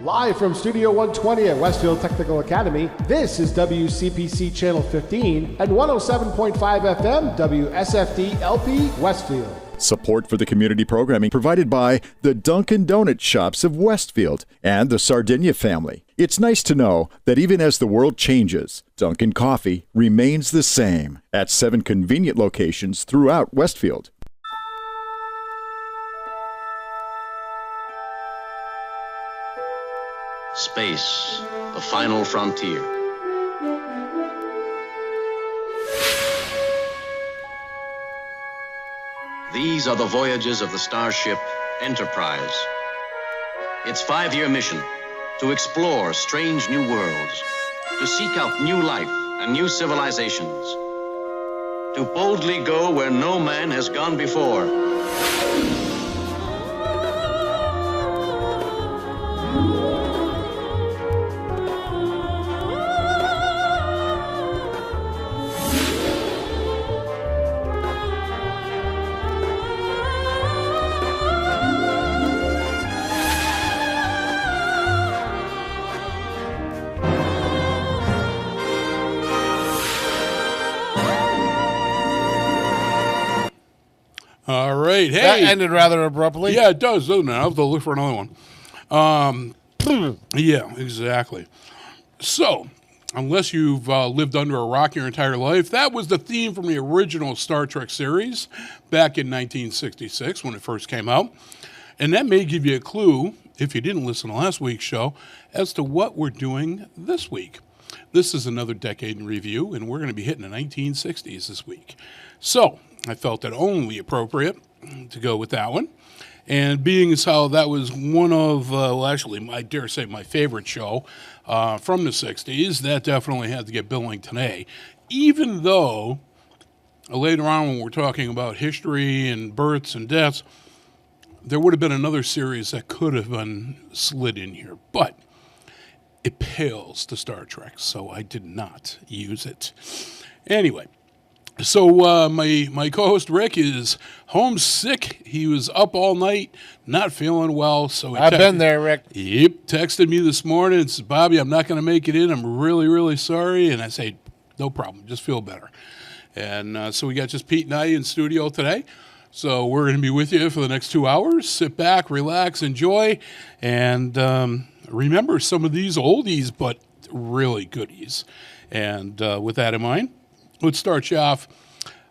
Live from Studio 120 at Westfield Technical Academy, this is WCPC Channel 15 and 107.5 FM WSFD-LP Westfield. Support for the community programming provided by the Dunkin' Donut Shops of Westfield and the Sardinia family. It's nice to know that even as the world changes, Dunkin' Coffee remains the same at 7 convenient locations throughout Westfield. Space, the final frontier. These are the voyages of the starship Enterprise. Its 5-year mission, to explore strange new worlds, to seek out new life and new civilizations, to boldly go where no man has gone before. All right. Hey. That ended rather abruptly. Yeah, it does, doesn't it? I'll have to look for another one. Yeah, exactly. So, unless you've lived under a rock your entire life, that was the theme from the original Star Trek series back in 1966 when it first came out. And that may give you a clue, if you didn't listen to last week's show, as to what we're doing this week. This is another decade in review, and we're going to be hitting the 1960s this week. So, I felt it only appropriate to go with that one. And being as how that was one of, actually, I dare say my favorite show from the 60s, that definitely had to get billing today. Even though later on when we're talking about history and births and deaths, there would have been another series that could have been slid in here. But it pales to Star Trek, so I did not use it. Anyway, so my co-host Rick is homesick. He was up all night, not feeling well. So I've been there, Rick. Yep, texted me this morning and said, Bobby, I'm not going to make it in. I'm really, really sorry. And I say, no problem. Just feel better. And so we got just Pete and I in studio today. So we're going to be with you for the next 2 hours. Sit back, relax, enjoy, and remember some of these oldies, but really goodies. And with that in mind, let's start you off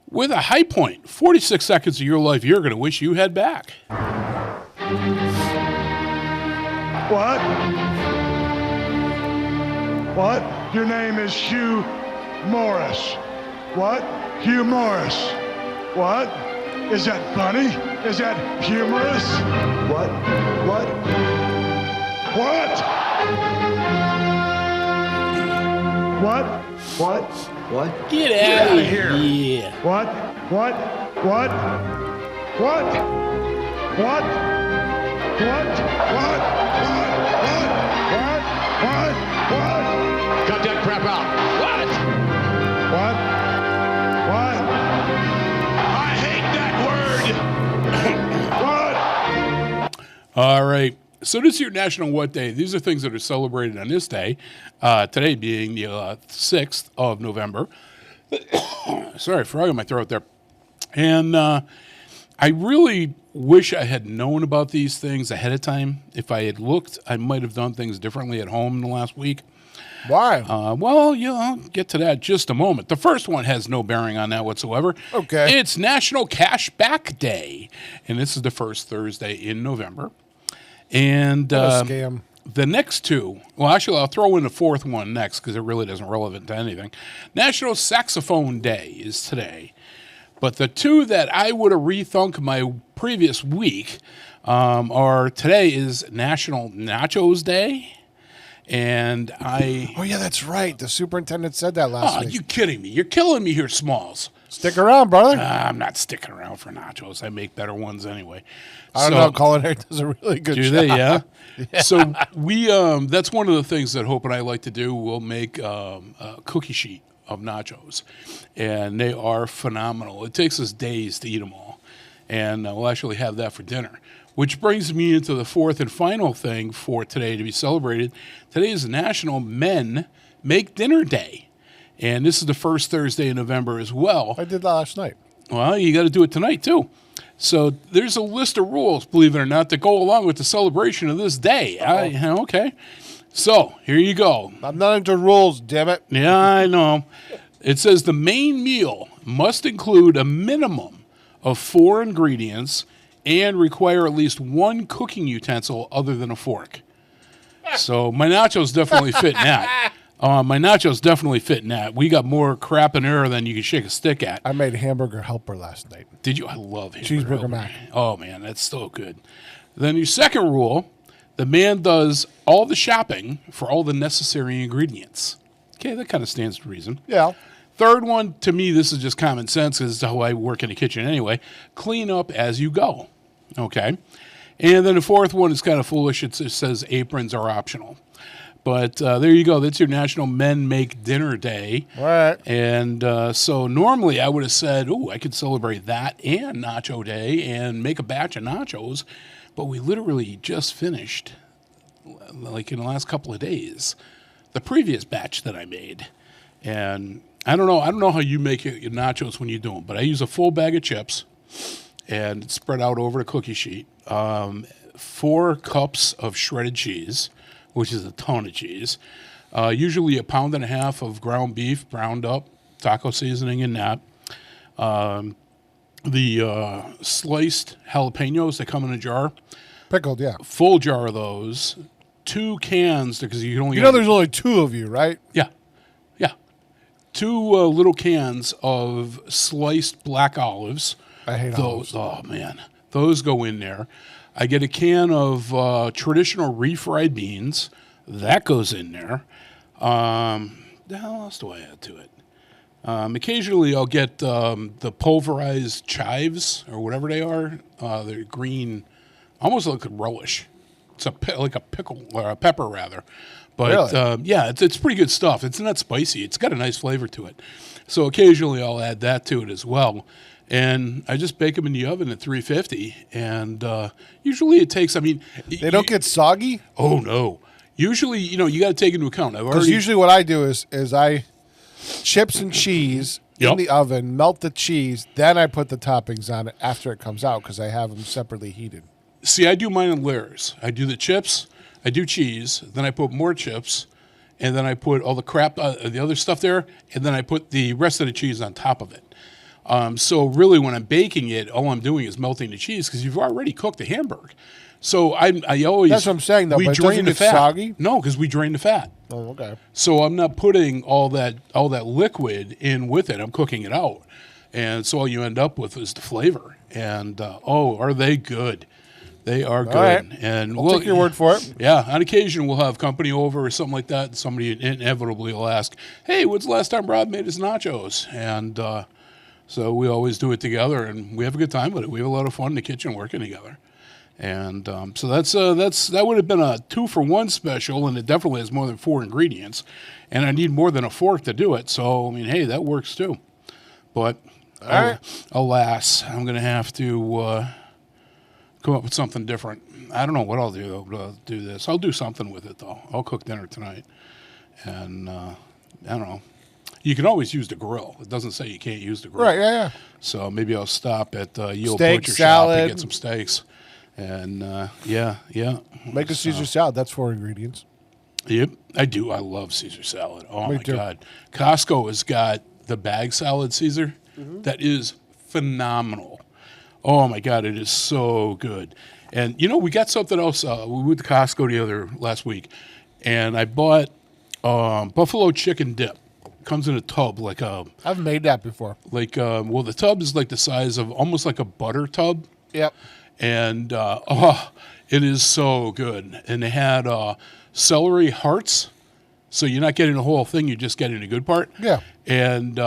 with a high point. 46 seconds of your life you're going to wish you had back. What? What? Your name is Hugh Morris. What? Hugh Morris. What? Is that funny? Is that humorous? What? What? What? What? What? What? Get out of here. Yeah. What? What? What? What? What? What? What? What? What? Cut that crap out. What? What? What? I hate that word. What? All right. So this is your National What Day. These are things that are celebrated on this day. Today being the 6th of November. Sorry, frog in my throat there. And I really wish I had known about these things ahead of time. If I had looked, I might have done things differently at home in the last week. Why? Well, I'll get to that in just a moment. The first one has no bearing on that whatsoever. Okay. It's National Cash Back Day, and this is the first Thursday in November. And What a scam. the next two, well, actually, I'll throw in the fourth one next because it really isn't relevant to anything. National Saxophone Day is today. But the two that I would have rethunk my previous week are today is National Nachos Day. And Oh, yeah, that's right. The superintendent said that last Oh, week. you kidding me? You're killing me here, Smalls. Stick around, brother. I'm not sticking around for nachos. I make better ones anyway. I don't know. Culinary does a really good Do job. they? Yeah. So we that's one of the things that Hope and I like to do. We'll make a cookie sheet of nachos, and they are phenomenal. It takes us days to eat them all, and we'll actually have that for dinner. Which brings me into the fourth and final thing for today to be celebrated. Today is National Men Make Dinner Day. And this is the first Thursday in November as well. I did that last night. Well, you got to do it tonight, too. So there's a list of rules, believe it or not, that go along with the celebration of this day. Okay. So here you go. I'm not into rules, damn it. Yeah, I know. It says the main meal must include a minimum of 4 ingredients and require at least one cooking utensil other than a fork. So my nachos definitely fit in that. We got more crap in there than you can shake a stick at. I made hamburger helper last night. Did you? I love hamburger Cheeseburger helper. mac. Oh, man, that's so good. Then your second rule, the man does all the shopping for all the necessary ingredients. Okay, that kind of stands to reason. Yeah. Third one, to me, this is just common sense because it's how I work in the kitchen anyway. Clean up as you go. Okay. And then the fourth one is kind of foolish. It says aprons are optional. But there you go. That's your National Men Make Dinner Day. All right. And so normally I would have said, I could celebrate that and Nacho Day and make a batch of nachos. But we literally just finished, like in the last couple of days, the previous batch that I made. And I don't know how you make your nachos when you do them, but I use a full bag of chips and it's spread out over the cookie sheet. 4 cups of shredded cheese, which is a ton of cheese. Usually 1.5 pounds of ground beef, browned up, taco seasoning in that. The sliced jalapenos that come in a jar, Pickled, yeah. full jar of those. 2 cans, because you can only... You know there's only 2 of you, right? Yeah. 2 little cans of sliced black olives. I hate those. olives. Oh, man. Those go in there. I get a can of traditional refried beans. That goes in there. What else do I add to it? Occasionally I'll get the pulverized chives or whatever they are. They're green, almost like a relish. It's like a pickle or a pepper rather. But Really? yeah, it's pretty good stuff. It's not spicy. It's got a nice flavor to it. So occasionally I'll add that to it as well. And I just bake them in the oven at 350. And usually it takes, I mean. They don't get soggy? Oh, no. Usually, you got to take into account. Because usually what I do is I chips and cheese in the oven, melt the cheese, then I put the toppings on it after it comes out because I have them separately heated. See, I do mine in layers. I do the chips, I do cheese, then I put more chips, and then I put all the crap, the other stuff there, and then I put the rest of the cheese on top of it. So really when I'm baking it, all I'm doing is melting the cheese because you've already cooked the hamburger. So I always... That's what I'm saying, though, we but it drain doesn't the get fat. soggy? No, because we drain the fat. Oh, okay. So I'm not putting all that liquid in with it. I'm cooking it out. And so all you end up with is the flavor. And, are they good? They are good. Right. And I'll take your word for it. Yeah, on occasion we'll have company over or something like that, and somebody inevitably will ask, hey, when's the last time Rob made his nachos? And so we always do it together, and we have a good time with it. We have a lot of fun in the kitchen working together. And so that would have been a 2-for-1 special, and it definitely has more than 4 ingredients. And I need more than a fork to do it. So, I mean, hey, that works too. But alas, I'm going to have to come up with something different. I don't know what I'll do to do this. I'll do something with it, though. I'll cook dinner tonight. And I don't know. You can always use the grill. It doesn't say you can't use the grill. Right, yeah. So maybe I'll stop at Yield Steak, Butcher salad. Shop and get some steaks. And, yeah. Make a Caesar salad. That's 4 ingredients. Yep, I do. I love Caesar salad. Oh, Me my too. God. Costco has got the bag salad Caesar. That is phenomenal. Oh, my God, it is so good. And, we got something else. We went to Costco last week, and I bought buffalo chicken dip. Comes in a tub I've made that before. The tub is like the size of almost like a butter tub. Yep. And, it is so good. And they had celery hearts. So you're not getting the whole thing. You're just getting the good part. Yeah. And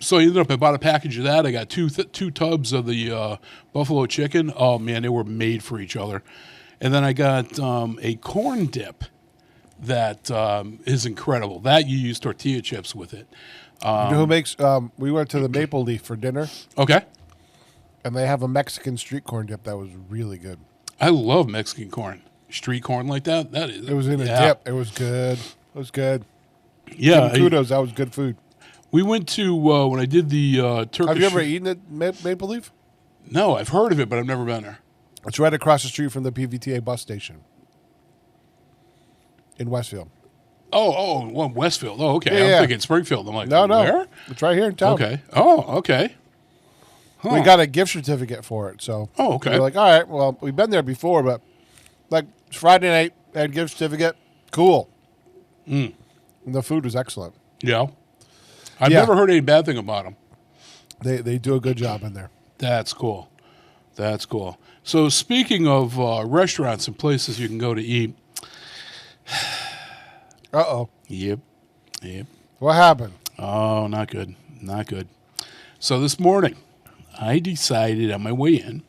so I bought a package of that. I got two tubs of the buffalo chicken. Oh, man, they were made for each other. And then I got a corn dip that is incredible. That you use tortilla chips with it. You know who makes? We went to the Maple Leaf for dinner, Okay. and they have a Mexican street corn dip that was really good. I love Mexican corn. Street corn like that. That is. It was in a dip. It was good. It was good. Yeah. Kudos. That was good food. We went to when I did the Turkish. Have you ever eaten at Maple Leaf? No, I've heard of it, but I've never been there. It's right across the street from the PVTA bus station in Westfield. Well, Westfield. Oh, okay. Yeah. I'm thinking Springfield. I'm like, No. where? It's right here in town. Okay. Oh, okay. Huh. We got a gift certificate for it. So Oh, okay. we're like, all right, well, we've been there before, but like it's Friday night, had gift certificate. Cool. And the food was excellent. Yeah. I've Yeah. never heard any bad thing about them. They do a good job in there. That's cool. That's cool. So speaking of restaurants and places you can go to eat. Uh-oh. Yep. What happened? Oh, not good. Not good. So this morning, I decided on my way in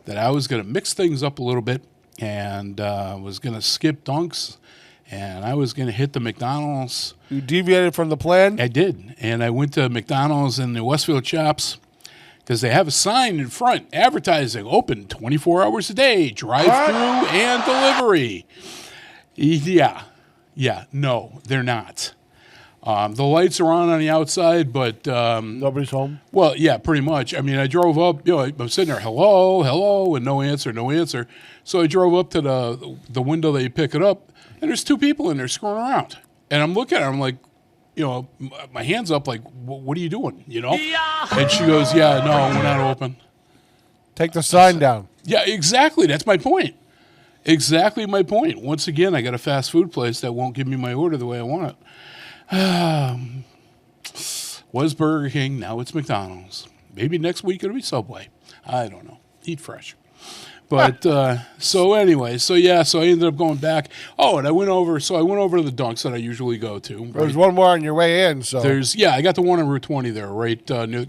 that I was going to mix things up a little bit and was going to skip Dunks, and I was going to hit the McDonald's. You deviated from the plan? I did. And I went to McDonald's in the Westfield shops because they have a sign in front advertising open 24 hours a day, drive-through and delivery. Yeah. No, they're not. The lights are on the outside, but... Nobody's home? Well, yeah, pretty much. I mean, I drove up, I'm sitting there, hello, and no answer. So I drove up to the window that you pick it up, and there's 2 people in there screwing around. And I'm looking at her, I'm like, my hand's up, like, what are you doing, And she goes, yeah, no, we're not open. Take the sign down. Yeah, exactly. That's my point. Exactly my point. Once again, I got a fast food place that won't give me my order the way I want it. Was Burger King, now it's McDonald's. Maybe next week it'll be Subway. I don't know. Eat fresh. But so anyway, so I ended up going back. Oh, and I went over to the Dunks that I usually go to. Right? There's one more on your way in, so I got the one on Route 20 there, right,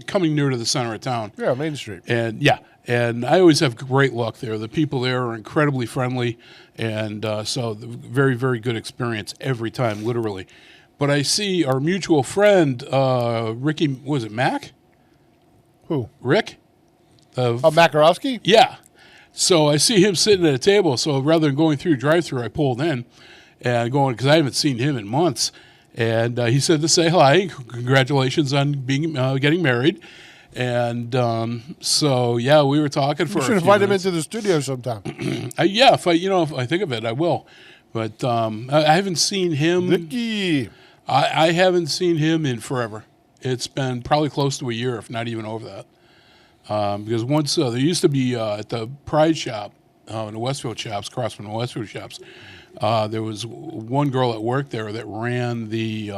coming near to the center of town. Yeah, Main Street. And and I always have great luck there. The people there are incredibly friendly, and so very, very good experience every time, literally. But I see our mutual friend, Ricky, was it Mac? Who? Rick? Makarowski? Yeah. So I see him sitting at a table. So rather than going through drive-through, I pulled in and going because I haven't seen him in months. And he said to say hi, congratulations on being getting married. And so we were talking for. You should invite him into the studio sometime. If I think of it, I will. But I haven't seen him. Vicky. I haven't seen him in forever. It's been probably close to a year, if not even over that. Because once there used to be at the Pride shop in the Westfield shops, across from the Westfield shops, there was one girl that worked there that ran the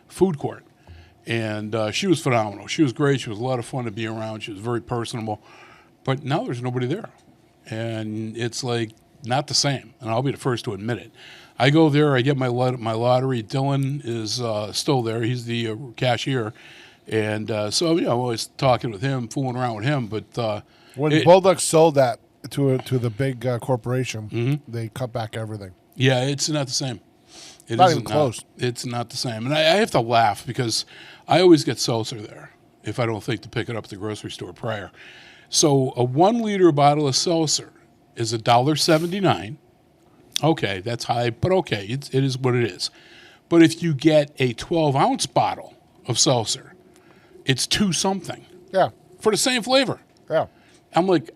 food court, and she was phenomenal. She was great. She was a lot of fun to be around. She was very personable. But now there's nobody there, and it's like not the same. And I'll be the first to admit it. I go there. I get my lottery. Dylan is still there. He's the cashier. And so I'm always talking with him, fooling around with him. But when Bulldog sold that to the big corporation, they cut back everything. Yeah, it's not the same. Not even close. It's not the same. And I have to laugh because I always get seltzer there if I don't think to pick it up at the grocery store prior. So a 1 liter bottle of seltzer is $1.79. Okay, that's high, but okay, it is what it is. But if you get a 12-ounce bottle of seltzer, it's $2 something. Yeah. For the same flavor. Yeah. I'm like,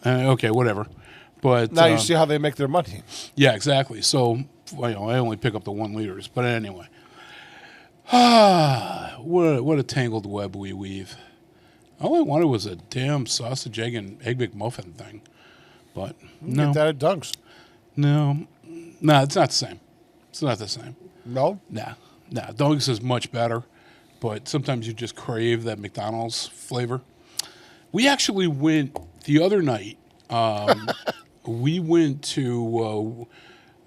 okay, whatever. But now you see how they make their money. Yeah, exactly. So I only pick up the 1 liters. But anyway, what a tangled web we weave. All I wanted was a damn sausage, egg, and egg McMuffin thing. But no. Get that at Dunk's. No, it's not the same. It's not the same. No? Nah. Dunk's is much better. But sometimes you just crave that McDonald's flavor. We actually went the other night. We went to,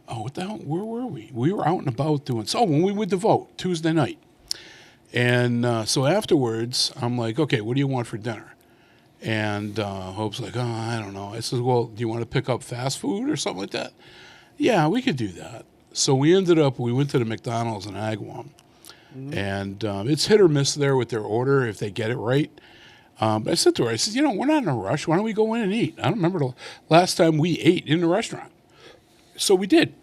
what the hell? Where were we? We were out and about doing, when we went to vote, Tuesday night. And so afterwards, I'm like, okay, what do you want for dinner? And Hope's like, I don't know. I says, well, do you want to pick up fast food or something like that? Yeah, we could do that. So we went to the McDonald's in Agawam. And it's hit or miss there with their order if they get it right. But I said to her, I said, we're not in a rush. Why don't we go in and eat? I don't remember the last time we ate in a restaurant. So we did.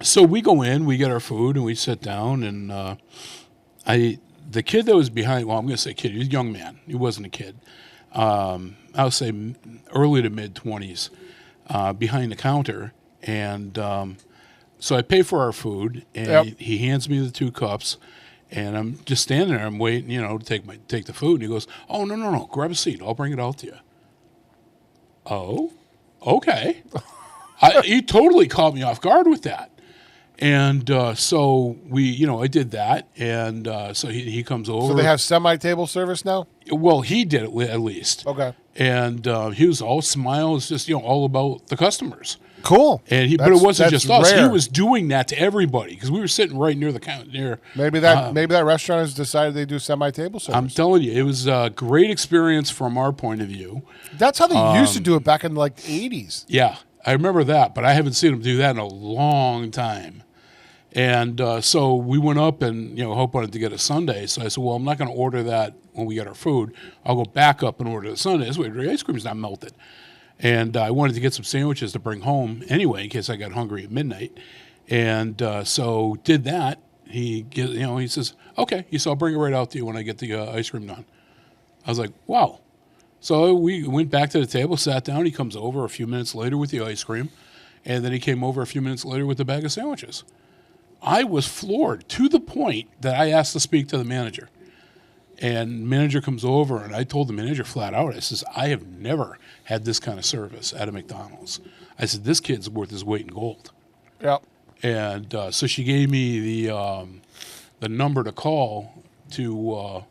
So we go in, we get our food, and we sit down. And the kid that was behind, well, I'm going to say kid. He was a young man. He wasn't a kid. I would say early to mid-20s behind the counter. And so I pay for our food, and he hands me the 2 cups. And I'm just standing there. I'm waiting, to take the food. And he goes, "Oh, no. Grab a seat. I'll bring it out to you." Oh, okay. He totally caught me off guard with that. And so I did that. And so he comes over. So they have semi-table service now? Well, he did it at least. Okay. And he was all smiles, just, all about the customers. Cool. And but it wasn't just us. Rare. He was doing that to everybody because we were sitting right near the counter. Maybe that restaurant has decided they do semi-table service. I'm telling you, it was a great experience from our point of view. That's how they used to do it back in the 80s. Yeah, I remember that, but I haven't seen them do that in a long time. And so we went up and, Hope wanted to get a sundae. So I said, well, I'm not going to order that when we get our food. I'll go back up and order the sundae. This way the ice cream's not melted. And I wanted to get some sandwiches to bring home anyway in case I got hungry at midnight. And so did that. He says, okay. He said, I'll bring it right out to you when I get the ice cream done. I was like, wow. So we went back to the table, sat down. He comes over a few minutes later with the ice cream. And then he came over a few minutes later with the bag of sandwiches. I was floored to the point that I asked to speak to the manager. And manager comes over, and I told the manager flat out, I says, I have never had this kind of service at a McDonald's. I said, this kid's worth his weight in gold. Yep. And so she gave me the number to call to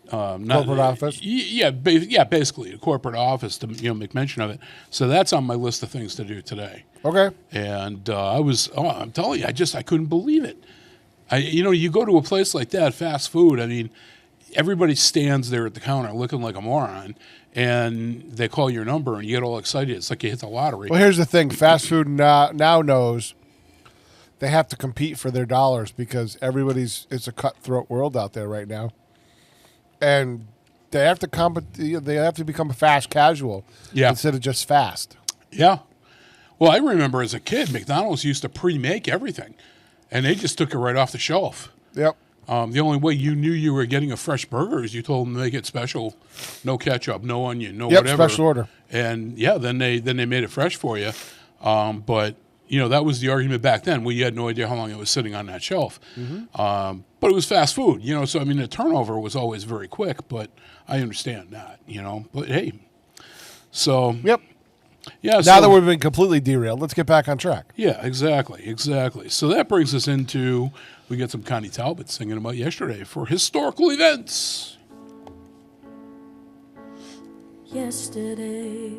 Corporate office? Yeah, basically a corporate office to make mention of it. So that's on my list of things to do today. Okay. And I'm telling you, I couldn't believe it. You go to a place like that, fast food. I mean, everybody stands there at the counter looking like a moron, and they call your number, and you get all excited. It's like you hit the lottery. Well, here's the thing: fast food now knows they have to compete for their dollars because it's a cutthroat world out there right now, and they have to They have to become a fast casual instead of just fast. Yeah. Well, I remember as a kid, McDonald's used to pre-make everything, and they just took it right off the shelf. Yep. The only way you knew you were getting a fresh burger is you told them to make it special, no ketchup, no onion, no whatever. Special order. And then they made it fresh for you. But that was the argument back then. You had no idea how long it was sitting on that shelf. Mm-hmm. But it was fast food, So the turnover was always very quick. But I understand that, But hey, so yep. Yeah. Now that we've been completely derailed, let's get back on track. Yeah, exactly. So that brings us into, we get some Connie Talbot singing about yesterday for historical events. Yesterday,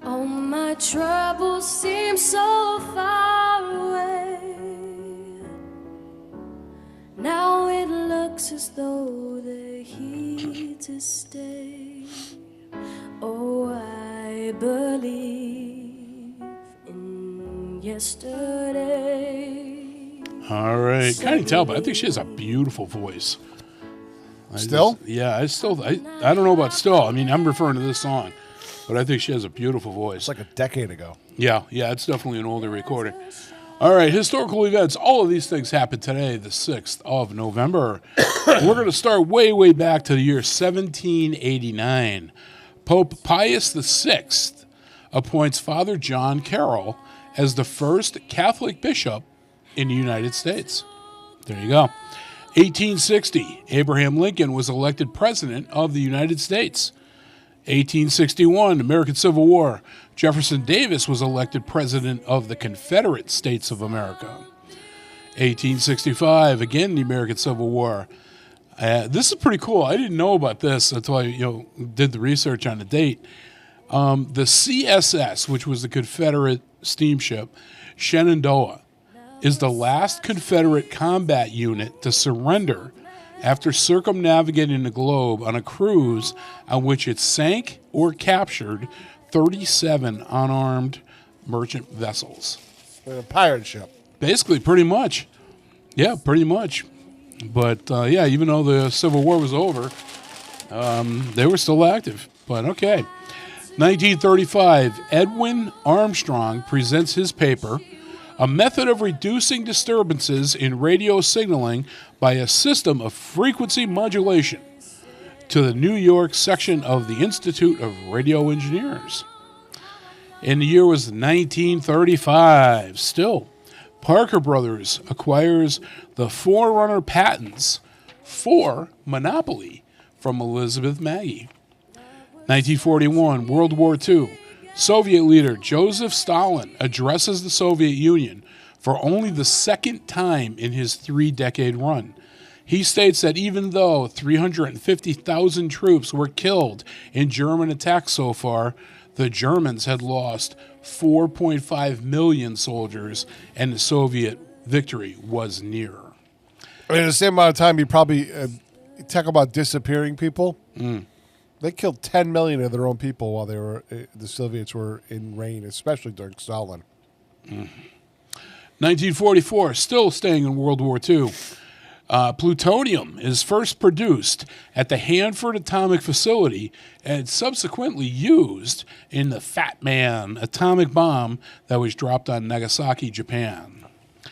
all my troubles seem so far away. Now it looks as though they're here to stay. Oh, I believe in yesterday. All right. Connie Talbot, I think she has a beautiful voice. I don't know about still. I mean, I'm referring to this song, but I think she has a beautiful voice. It's like a decade ago. Yeah, it's definitely an older recording. All right, historical events. All of these things happened today, the 6th of November. We're going to start way, way back to the year 1789. Pope Pius VI appoints Father John Carroll as the first Catholic bishop in the United States. There you go. 1860, Abraham Lincoln was elected President of the United States. 1861, American Civil War, Jefferson Davis was elected President of the Confederate States of America. 1865, again the American Civil War. This is pretty cool. I didn't know about this until I did the research on the date. The CSS, which was the Confederate steamship, Shenandoah, is the last Confederate combat unit to surrender after circumnavigating the globe on a cruise on which it sank or captured 37 unarmed merchant vessels. A pirate ship. Basically, pretty much. Yeah, pretty much. But, even though the Civil War was over, they were still active. But, okay. 1935, Edwin Armstrong presents his paper, A Method of Reducing Disturbances in Radio Signaling by a System of Frequency Modulation, to the New York section of the Institute of Radio Engineers. And the year was 1935. Still, Parker Brothers acquires the Forerunner patents for Monopoly from Elizabeth Maggie. 1941, World War II. Soviet leader Joseph Stalin addresses the Soviet Union for only the second time in his 3-decade run. He states that even though 350,000 troops were killed in German attacks so far, the Germans had lost 4.5 million soldiers, and the Soviet victory was near. I mean, at the same amount of time, you probably talk about disappearing people. They killed 10 million of their own people while the Soviets were in reign, especially during Stalin. 1944, still staying in World War II. Plutonium is first produced at the Hanford Atomic Facility and subsequently used in the Fat Man atomic bomb that was dropped on Nagasaki, Japan.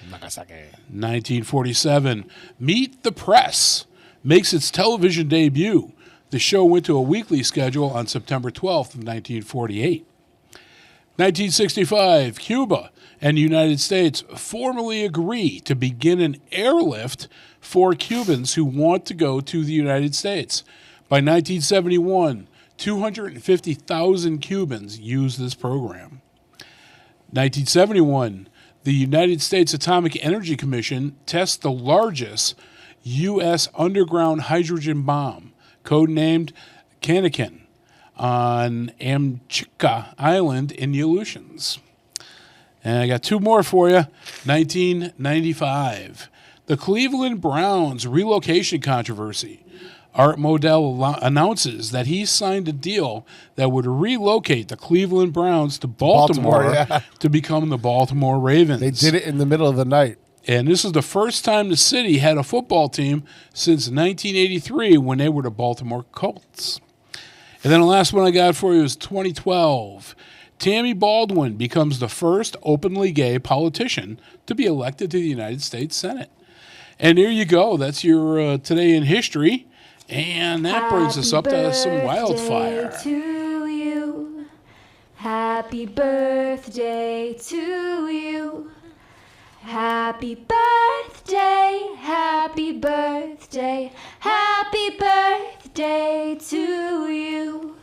1947, Meet the Press makes its television debut. The show went to a weekly schedule on September 12th of 1948. 1965, Cuba and the United States formally agree to begin an airlift for Cubans who want to go to the United States. By 1971, 250,000 Cubans use this program. 1971, the United States Atomic Energy Commission tests the largest U.S. underground hydrogen bomb, codenamed Kanakin, on Amchitka Island in the Aleutians. And I got two more for you. 1995. The Cleveland Browns relocation controversy. Art Modell announces that he signed a deal that would relocate the Cleveland Browns to Baltimore, to become the Baltimore Ravens. They did it in the middle of the night. And this is the first time the city had a football team since 1983 when they were the Baltimore Colts. And then the last one I got for you is 2012. Tammy Baldwin becomes the first openly gay politician to be elected to the United States Senate. And there you go. That's your Today in History. And that brings us up to some wildfire. To you. Happy birthday to you. Happy birthday, happy birthday, happy birthday to you.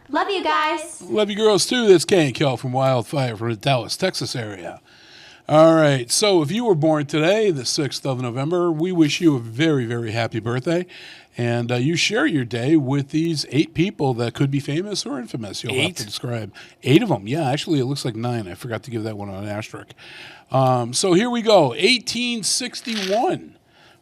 Love you guys. Love you girls too. That's Kay and Kel from Wildfire from the Dallas, Texas area. All right, so if you were born today, the 6th of November, we wish you a very, very happy birthday. And you share your day with these 8 people that could be famous or infamous. You'll have to describe 8 of them. Yeah, actually, it looks like 9. I forgot to give that one an asterisk. So here we go. 1861.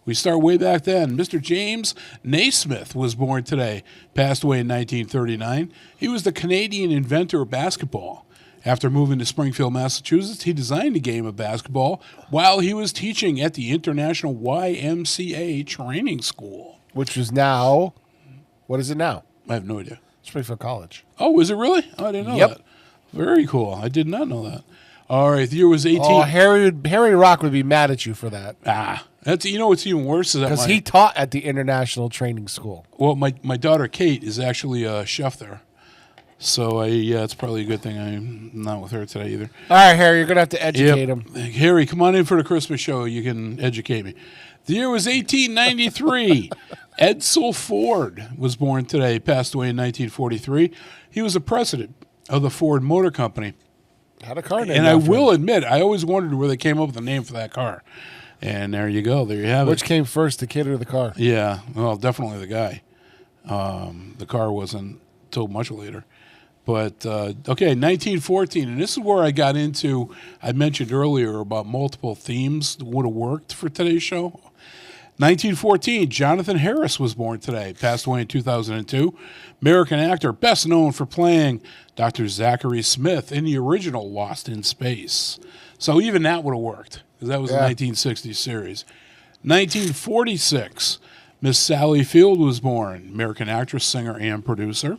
We start way back then. Mr. James Naismith was born today, passed away in 1939. He was the Canadian inventor of basketball. After moving to Springfield, Massachusetts, he designed a game of basketball while he was teaching at the International YMCA Training School. Which is now, what is it now? I have no idea. Springfield College. Oh, is it really? Oh, I didn't know that. Very cool. I did not know that. All right, the year was 18. Oh, Harry Rock would be mad at you for that. That's, you know what's even worse is that because he taught at the International Training School. Well, my daughter Kate is actually a chef there. So, it's probably a good thing I'm not with her today either. All right, Harry, you're going to have to educate him. Harry, come on in for the Christmas show. You can educate me. The year was 1893. Edsel Ford was born today, passed away in 1943. He was the president of the Ford Motor Company. Had a car name. And I will admit, I always wondered where they came up with the name for that car. And there you go. There you have it. Which came first, the kid or the car? Yeah, well, definitely the guy. The car wasn't until much later. But, okay, 1914, and this is where I got into, I mentioned earlier about multiple themes that would have worked for today's show. 1914, Jonathan Harris was born today, passed away in 2002. American actor, best known for playing Dr. Zachary Smith in the original Lost in Space. So even that would have worked, because that was a 1960s series. 1946, Miss Sally Field was born, American actress, singer, and producer.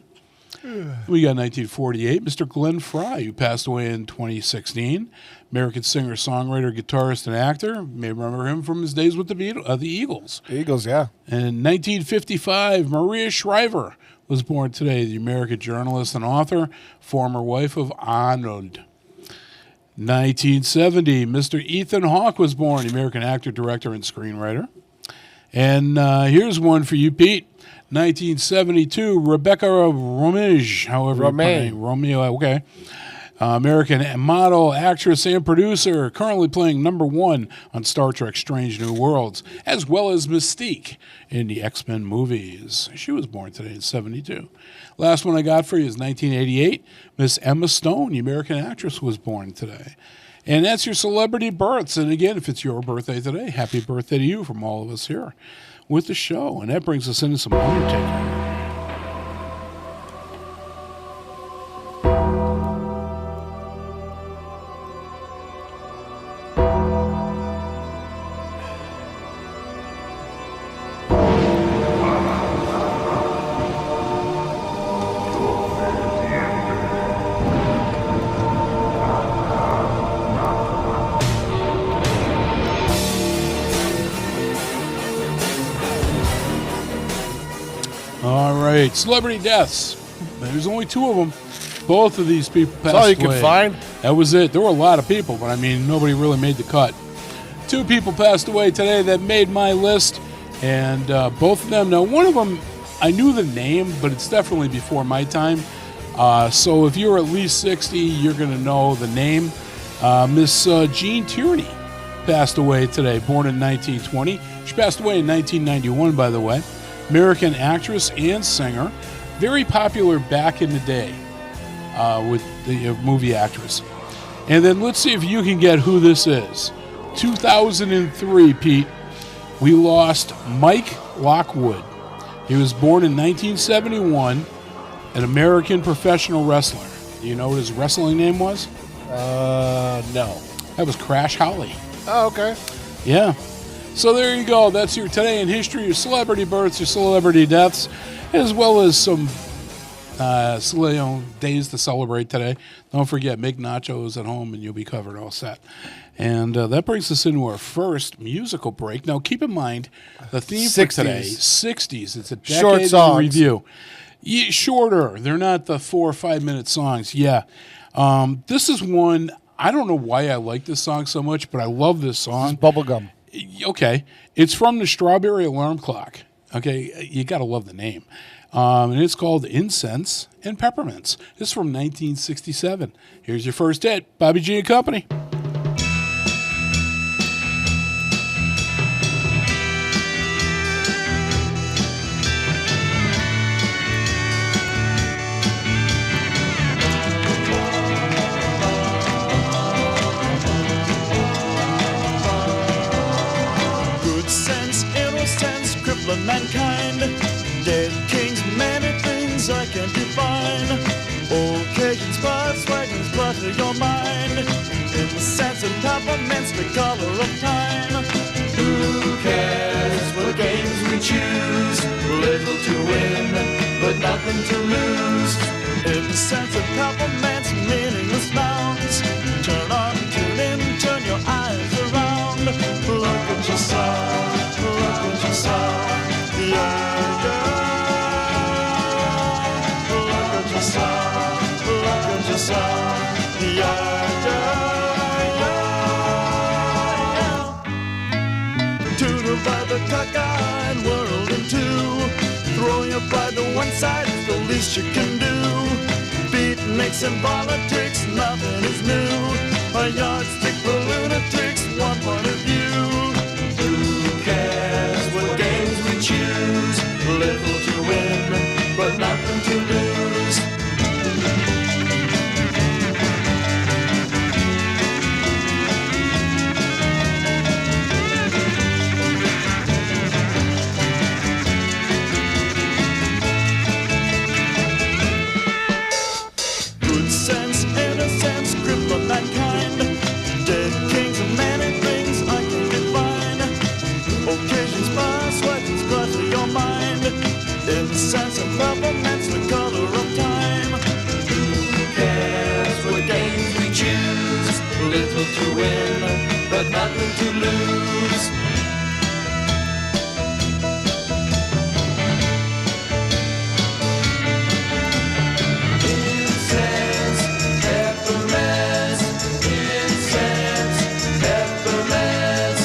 We got 1948, Mr. Glenn Fry, who passed away in 2016. American singer, songwriter, guitarist, and actor. You may remember him from his days with the Eagles. Eagles, yeah. And in 1955, Maria Shriver was born today, the American journalist and author, former wife of Arnold. 1970, Mr. Ethan Hawke was born, the American actor, director, and screenwriter. And here's one for you, Pete. 1972, Rebecca Romijn, however Romeo, okay. American model, actress, and producer, currently playing number 1 on Star Trek Strange New Worlds, as well as Mystique in the X-Men movies. She was born today in 72. Last one I got for you is 1988. Miss Emma Stone, the American actress, was born today. And that's your celebrity births. And again, if it's your birthday today, happy birthday to you from all of us here with the show. And that brings us into some Undertaker. Celebrity deaths. There's only 2 of them. Both of these people passed away. That's all you could find? That was it. There were a lot of people, but I mean, nobody really made the cut. 2 people passed away today that made my list, and both of them. Now, one of them, I knew the name, but it's definitely before my time. So if you're at least 60, you're going to know the name. Miss Jean Tierney passed away today, born in 1920. She passed away in 1991, by the way. American actress and singer. Very popular back in the day with the movie actress. And then let's see if you can get who this is. 2003, Pete, we lost Mike Lockwood. He was born in 1971, an American professional wrestler. Do you know what his wrestling name was? No. That was Crash Holly. Oh, okay. Yeah. So there you go. That's your Today in History, your celebrity births, your celebrity deaths, as well as some days to celebrate today. Don't forget, make nachos at home and you'll be covered all set. And that brings us into our first musical break. Now, keep in mind, the theme for today, 60s. It's a decade Short songs. in review. Yeah, shorter. They're not the 4 or 5 minute songs. Yeah. This is one, I don't know why I like this song so much, but I love this song. It's bubblegum. Okay. It's from the Strawberry Alarm Clock. Okay. You got to love the name. And it's called Incense and Peppermints. It's from 1967. Here's your first hit, Bobby G and Company. Good sense, innocence, crippling mankind. Dead kings, many things I can't define. Occasions, spots, wagons, clutter your mind. In the sense of peppermints, the color of time. Who cares what games we choose? Little to win, but nothing to lose. In the sense of peppermints, meaningless nouns. Turn on, tune in, turn your eyes around. Look at yourself, look at yourself. Yeah, yeah. Look at yourself, yeah, yeah. To divide the cockeyed world in two. Throw your pride to one side is the least you can do. Beatniks and politics, nothing is new. A yardstick for lunatics, one point of view. Who cares what games we choose? Little to win, but nothing to lose. Good sense, innocence, cripple mankind. Dead kings and many things I can define. Occasions pass, legends clutter your mind. Incense and peppermints, the color of time. Who cares what games we choose? Little to win, but nothing to lose. Incense, peppermints, incense, peppermints.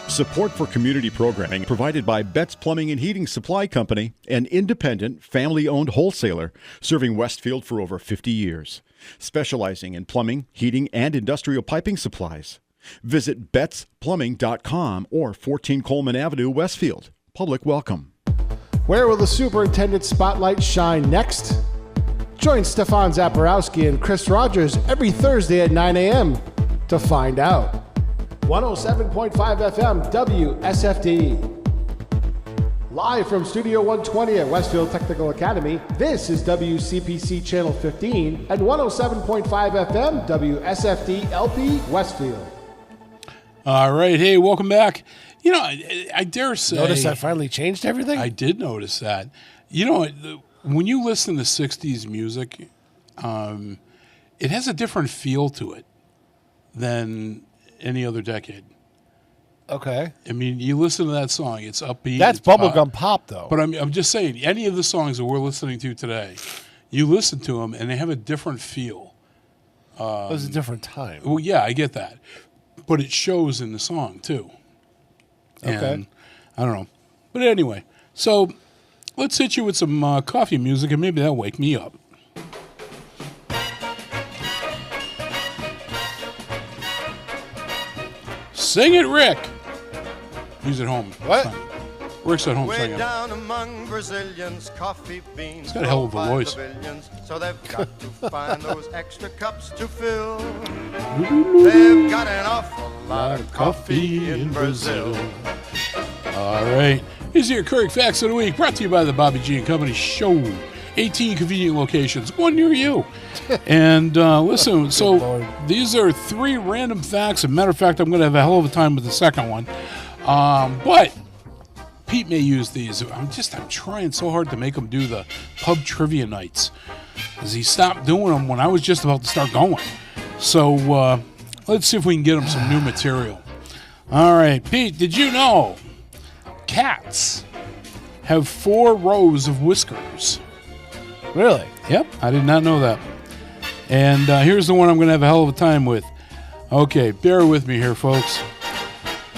Support for community programming provided by Betts Plumbing and Heating Supply Company, an independent, family-owned wholesaler serving Westfield for over 50 years, specializing in plumbing, heating, and industrial piping supplies. Visit bettsplumbing.com or 14 Coleman Avenue, Westfield. Public welcome. Where will the superintendent spotlight shine next? Join Stefan Zaporowski and Chris Rogers every Thursday at 9 a.m. to find out. 107.5 FM WSFD. Live from Studio 120 at Westfield Technical Academy, this is WCPC Channel 15 and 107.5 FM WSFD-LP Westfield. All right. Hey, welcome back. You know, I dare say... Notice I finally changed everything? I did notice that. You know, when you listen to 60s music, it has a different feel to it than any other decade. Okay. I mean, you listen to that song, it's upbeat. That's it's bubblegum pop, though. But I'm just saying, any of the songs that we're listening to today, you listen to them and they have a different feel. It was a different time. Well, yeah, I get that. But it shows in the song, too. Okay. And I don't know. But anyway, so let's hit you with some coffee music, and maybe that'll wake me up. Sing it, Rick. He's at home. What? Rick's at home Way singing. down among Brazilians, coffee beans. He's got a hell of a voice. So they've got to find those extra cups to fill. They've got an awful lot of coffee in Brazil. All right. Here's your Kirk Facts of the Week, brought to you by the Bobby G & Company Show. 18 convenient locations, one near you. And listen, so Lord. these are 3 random facts. As a matter of fact, I'm going to have a hell of a time with the second one. But Pete may use these. I'm trying so hard to make him do the pub trivia nights, as he stopped doing them when I was just about to start going. So let's see if we can get him some new material. All right, Pete, did you know cats have 4 rows of whiskers? Really? Yep, I did not know that. And here's the one I'm going to have a hell of a time with. Okay, bear with me here, folks.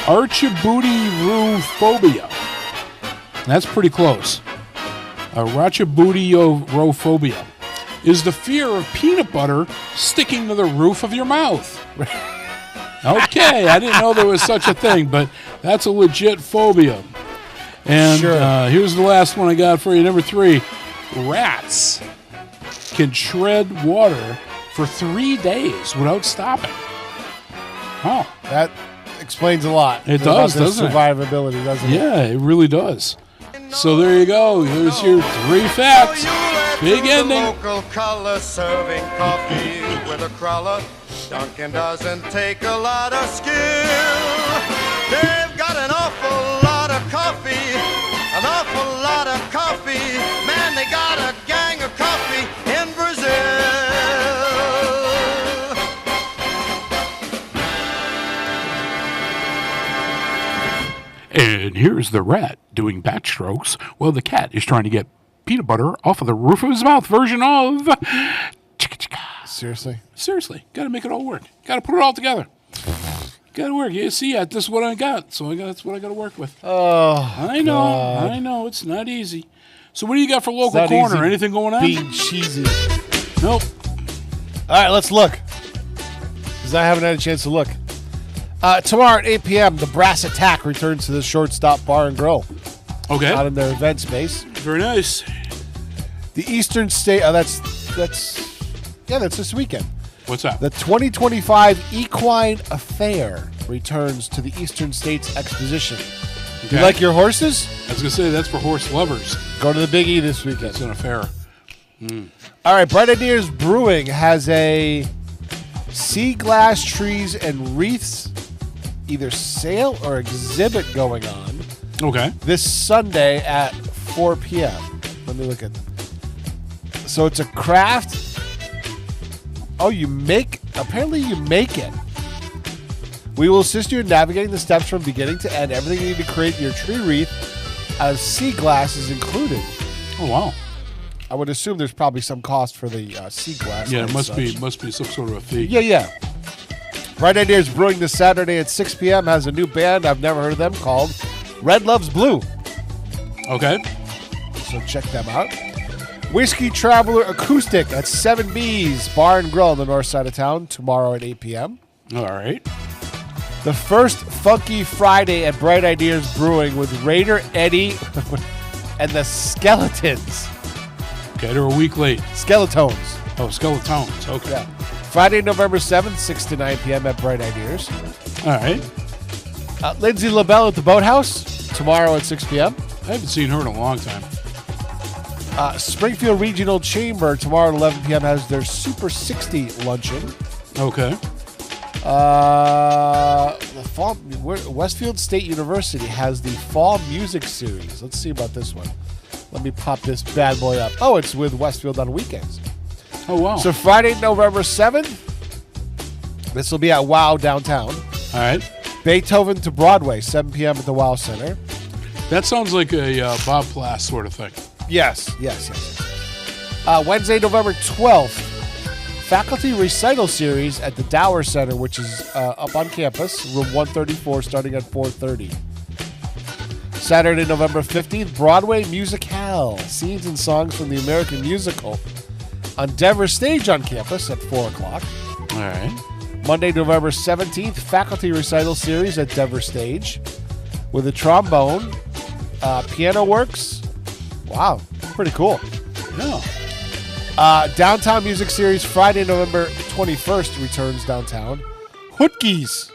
Archibootyrophobia. That's pretty close. Archibootyrophobia is the fear of peanut butter sticking to the roof of your mouth. Okay, I didn't know there was such a thing, but that's a legit phobia. And Sure. Here's the last one I got for you. Number 3. Rats can tread water for 3 days without stopping. Oh, That explains a lot. It about does, their doesn't it? survivability, doesn't it? yeah, it really does. So there you go. Here's your 3 facts. Big ending. Local color serving coffee with a crawler. Dunkin' doesn't take a lot of skill. They've got an awful lot of coffee, an awful lot of coffee. Man, they got a gang of coffee in Brazil. And here's the rat doing backstrokes while the cat is trying to get peanut butter off of the roof of his mouth version of Chicka Chicka. Seriously? Seriously, got to make it all work. Got to put it all together. Got to work. You see, this is what I got, so that's what I got to work with. Oh, I know, it's not easy. So what do you got for local corner? easy. Anything going on? Being cheesy. Nope. All right, let's look. Because I haven't had a chance to look. Tomorrow at 8 p.m., the Brass Attack returns to the Shortstop Bar and Grill Okay. out in their event space. Very nice. The Eastern State. That's this weekend. What's that? The 2025 Equine Affair returns to the Eastern States Exposition. Okay. You like your horses? I was going to say, that's for horse lovers. Go to the Big E this weekend. It's an affair. All right, Bright Ideas Brewing has a sea glass trees and wreaths either sale or exhibit going on Okay. this Sunday at 4 p.m. Let me look at them. So it's a craft. Oh, apparently you make it. We will assist you in navigating the steps from beginning to end. Everything you need to create your tree wreath as sea glass is included. Oh, wow. I would assume there's probably some cost for the sea glass. Yeah, and it must such. be some sort of a fee. Yeah. Bright Ideas Brewing this Saturday at 6 p.m. has a new band. I've never heard of them, called Red Loves Blue. Okay. So check them out. Whiskey Traveler Acoustic at 7B's Bar and Grill on the north side of town tomorrow at 8 p.m. All right. The first Funky Friday at Bright Ideas Brewing with Raider Eddie and the Skeletons. Okay, they're a week late. Skeletones. Oh, Skeletons. Okay. Yeah. Friday, November 7th, 6 to 9 p.m. at Bright Ideas. All right. Lindsay LaBelle at the Boathouse tomorrow at 6 p.m. I haven't seen her in a long time. Springfield Regional Chamber tomorrow at 11 p.m. has their Super 60 luncheon. Okay. Westfield State University has the Fall Music Series. Let's see about this one. Let me pop this bad boy up. Oh, it's with Westfield on weekends. Oh, wow. So Friday, November 7th, this will be at WOW downtown. All right. Beethoven to Broadway, 7 p.m. at the Wow Center. That sounds like a Bob Plass sort of thing. Yes. Wednesday, November 12th, faculty recital series at the Dower Center, which is up on campus, room 134, starting at 4:30. Saturday, November 15th, Broadway Musicale, scenes and songs from the American musical on Denver Stage on campus at 4 o'clock. All right. Monday, November 17th, faculty recital series at Denver Stage with a trombone, piano works. Wow, pretty cool. Yeah. Downtown Music Series, Friday, November 21st, returns downtown. Hootkeys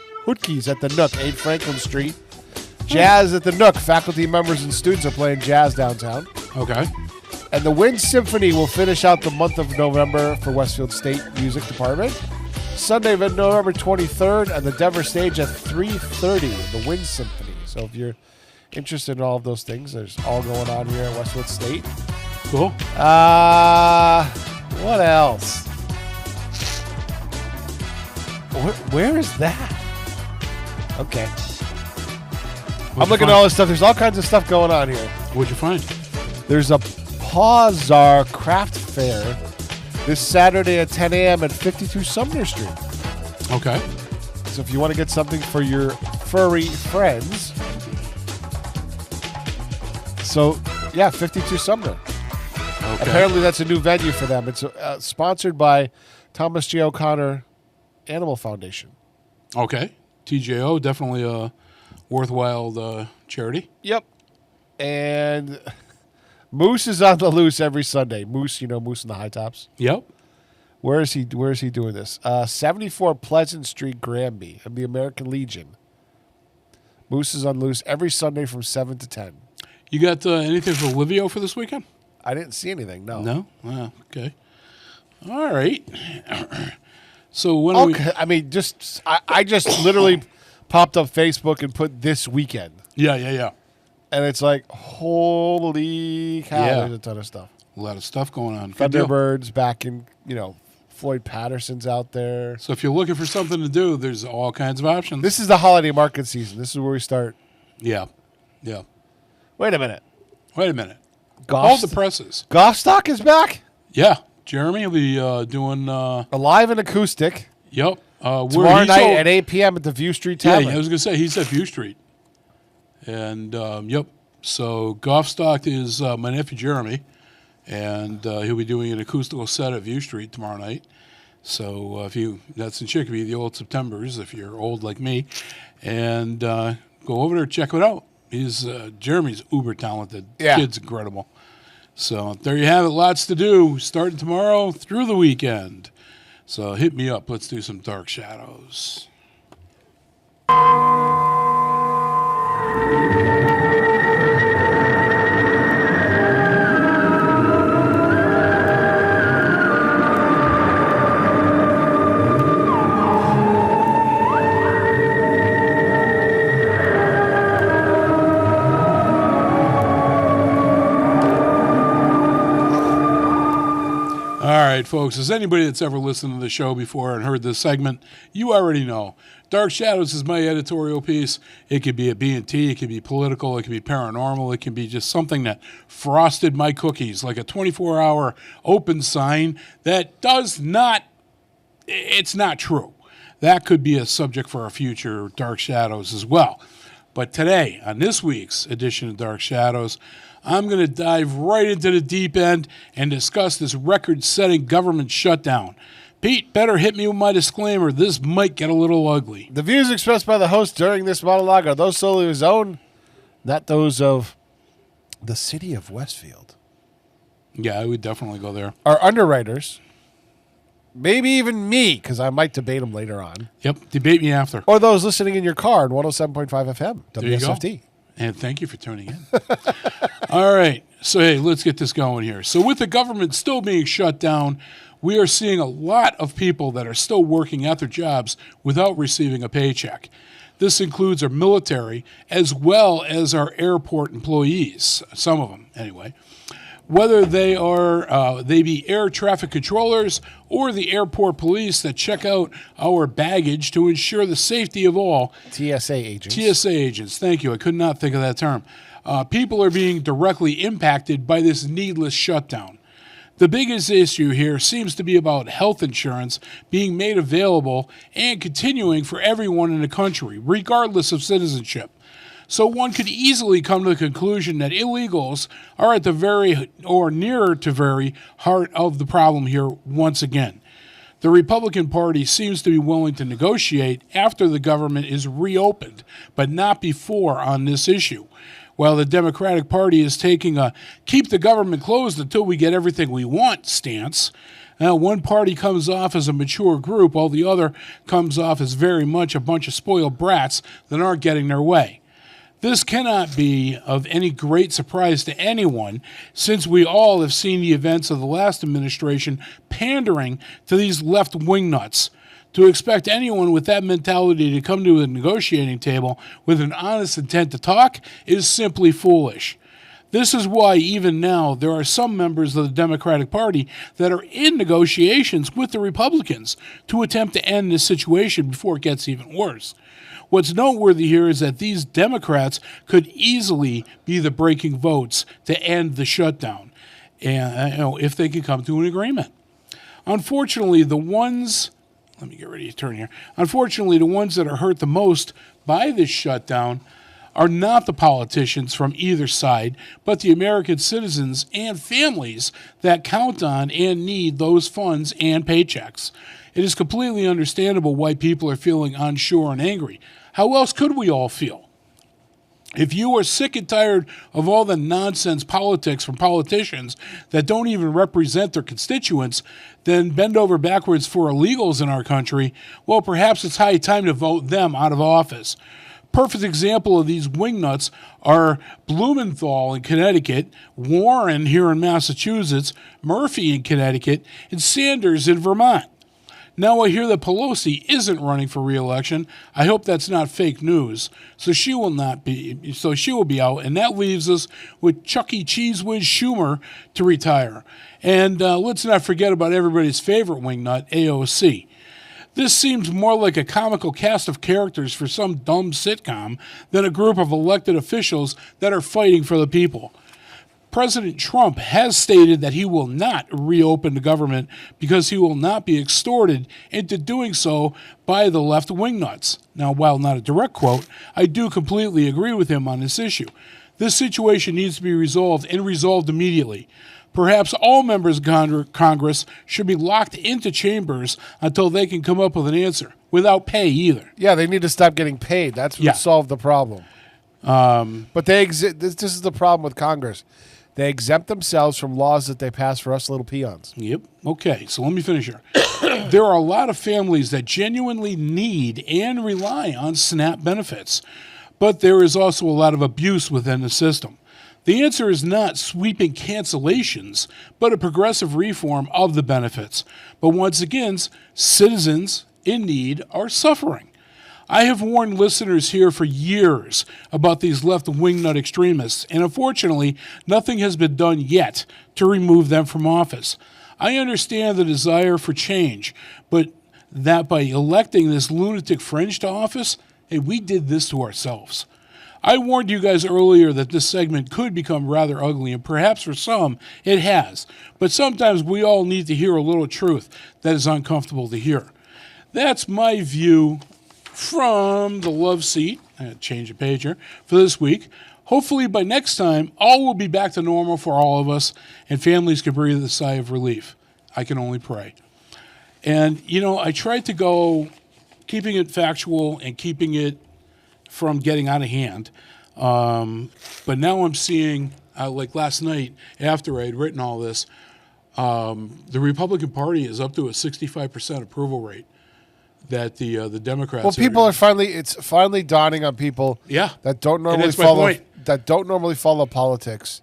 at the Nook, 8 Franklin Street. Jazz at the Nook. Faculty members and students are playing jazz downtown. Okay. And the Wind Symphony will finish out the month of November for Westfield State Music Department. Sunday, November 23rd, at the Denver Stage at 3:30, the Wind Symphony. So if you're interested in all of those things, there's all going on here at Westfield State. Cool. What else? Where is that? Okay. I'm looking at all this stuff. There's all kinds of stuff going on here. What'd you find? There's a Pawzar Craft Fair this Saturday at 10 a.m. at 52 Sumner Street. Okay. So if you want to get something for your furry friends. So, yeah, 52 Sumner. Okay. Apparently that's a new venue for them. It's sponsored by Thomas J. O'Connor Animal Foundation. Okay. TJO, definitely a worthwhile charity. Yep. And Moose is on the loose every Sunday. Moose, Moose in the High Tops. Yep. Where is he doing this? 74 Pleasant Street, Granby, of the American Legion. Moose is on loose every Sunday from 7 to 10. You got anything for Livio for this weekend? I didn't see anything, no. No? Oh, okay. All right. So when are we... I mean, I just literally popped up Facebook and put this weekend. Yeah. And it's like, holy cow, there's a ton of stuff. A lot of stuff going on. Good deal. Thunderbirds back in, Floyd Patterson's out there. So if you're looking for something to do, there's all kinds of options. This is the holiday market season. This is where we start. Yeah. Wait a minute. All the presses. Golf Stock is back? Yeah. Jeremy will be doing... a live and acoustic. Yep. Tomorrow night at 8 p.m. at the View Street Tavern. Yeah, I was going to say, he's at View Street. And, yep. So Golf Stock is my nephew Jeremy, and he'll be doing an acoustical set at View Street tomorrow night. So that's in Chicopee, the old Septembers, if you're old like me. And go over there, check it out. Jeremy's uber talented. Yeah. Kid's incredible. So there you have it. Lots to do starting tomorrow through the weekend. So hit me up. Let's do some Dark Shadows. All right, folks, as anybody that's ever listened to the show before and heard this segment, you already know. Dark Shadows is my editorial piece. It could be a B&T, it could be political, it could be paranormal, it can be just something that frosted my cookies, like a 24-hour open sign that it's not true. That could be a subject for a future Dark Shadows as well. But today, on this week's edition of Dark Shadows, I'm going to dive right into the deep end and discuss this record-setting government shutdown. Pete, better hit me with my disclaimer. This might get a little ugly. The views expressed by the host during this monologue are those solely of his own, not those of the city of Westfield. Yeah, I would definitely go there. Our underwriters, maybe even me, because I might debate them later on. Yep, debate me after. Or those listening in your car on 107.5 FM, WSFD. And thank you for tuning in. All right. So, hey, let's get this going here. So with the government still being shut down, we are seeing a lot of people that are still working at their jobs without receiving a paycheck. This includes our military as well as our airport employees, some of them anyway. whether they are they be air traffic controllers or the airport police that check out our baggage to ensure the safety of all. TSA agents. TSA agents. Thank you. I could not think of that term. People are being directly impacted by this needless shutdown. The biggest issue here seems to be about health insurance being made available and continuing for everyone in the country, regardless of citizenship. So one could easily come to the conclusion that illegals are at the very, or nearer to very, heart of the problem here once again. The Republican Party seems to be willing to negotiate after the government is reopened, but not before on this issue, while the Democratic Party is taking a keep the government closed until we get everything we want stance. Now, one party comes off as a mature group, while the other comes off as very much a bunch of spoiled brats that aren't getting their way. This cannot be of any great surprise to anyone, since we all have seen the events of the last administration pandering to these left wingnuts. To expect anyone with that mentality to come to a negotiating table with an honest intent to talk is simply foolish. This is why even now there are some members of the Democratic Party that are in negotiations with the Republicans to attempt to end this situation before it gets even worse. What's noteworthy here is that these Democrats could easily be the breaking votes to end the shutdown, and if they could come to an agreement. Unfortunately, the ones Unfortunately, the ones that are hurt the most by this shutdown are not the politicians from either side, but the American citizens and families that count on and need those funds and paychecks. It is completely understandable why people are feeling unsure and angry. How else could we all feel? If you are sick and tired of all the nonsense politics from politicians that don't even represent their constituents, then bend over backwards for illegals in our country, well, perhaps it's high time to vote them out of office. Perfect example of these wingnuts are Blumenthal in Connecticut, Warren here in Massachusetts, Murphy in Connecticut, and Sanders in Vermont. Now I hear that Pelosi isn't running for re-election. I hope that's not fake news. So she will be out, and that leaves us with Chuck E. Cheese Whiz Schumer to retire. And let's not forget about everybody's favorite wingnut, AOC. This seems more like a comical cast of characters for some dumb sitcom than a group of elected officials that are fighting for the people. President Trump has stated that he will not reopen the government because he will not be extorted into doing so by the left wingnuts. Now, while not a direct quote, I do completely agree with him on this issue. This situation needs to be resolved and resolved immediately. Perhaps all members of Congress should be locked into chambers until they can come up with an answer, without pay either. Yeah, they need to stop getting paid. That's what solved the problem. But this is the problem with Congress. They exempt themselves from laws that they pass for us little peons. Yep. Okay, so let me finish here. There are a lot of families that genuinely need and rely on SNAP benefits, but there is also a lot of abuse within the system. The answer is not sweeping cancellations, but a progressive reform of the benefits. But once again, citizens in need are suffering. I have warned listeners here for years about these left wingnut extremists, and unfortunately, nothing has been done yet to remove them from office. I understand the desire for change, but that by electing this lunatic fringe to office, hey, we did this to ourselves. I warned you guys earlier that this segment could become rather ugly, and perhaps for some, it has. But sometimes we all need to hear a little truth that is uncomfortable to hear. That's my view from the love seat, I had to change the page here, for this week. Hopefully by next time, all will be back to normal for all of us, and families can breathe a sigh of relief. I can only pray. And, I tried to go keeping it factual and keeping it from getting out of hand. But now I'm seeing, like last night, after I had written all this, the Republican Party is up to a 65% approval rate. That the Democrats. Well, people it's finally dawning on people. Yeah. That don't normally follow politics.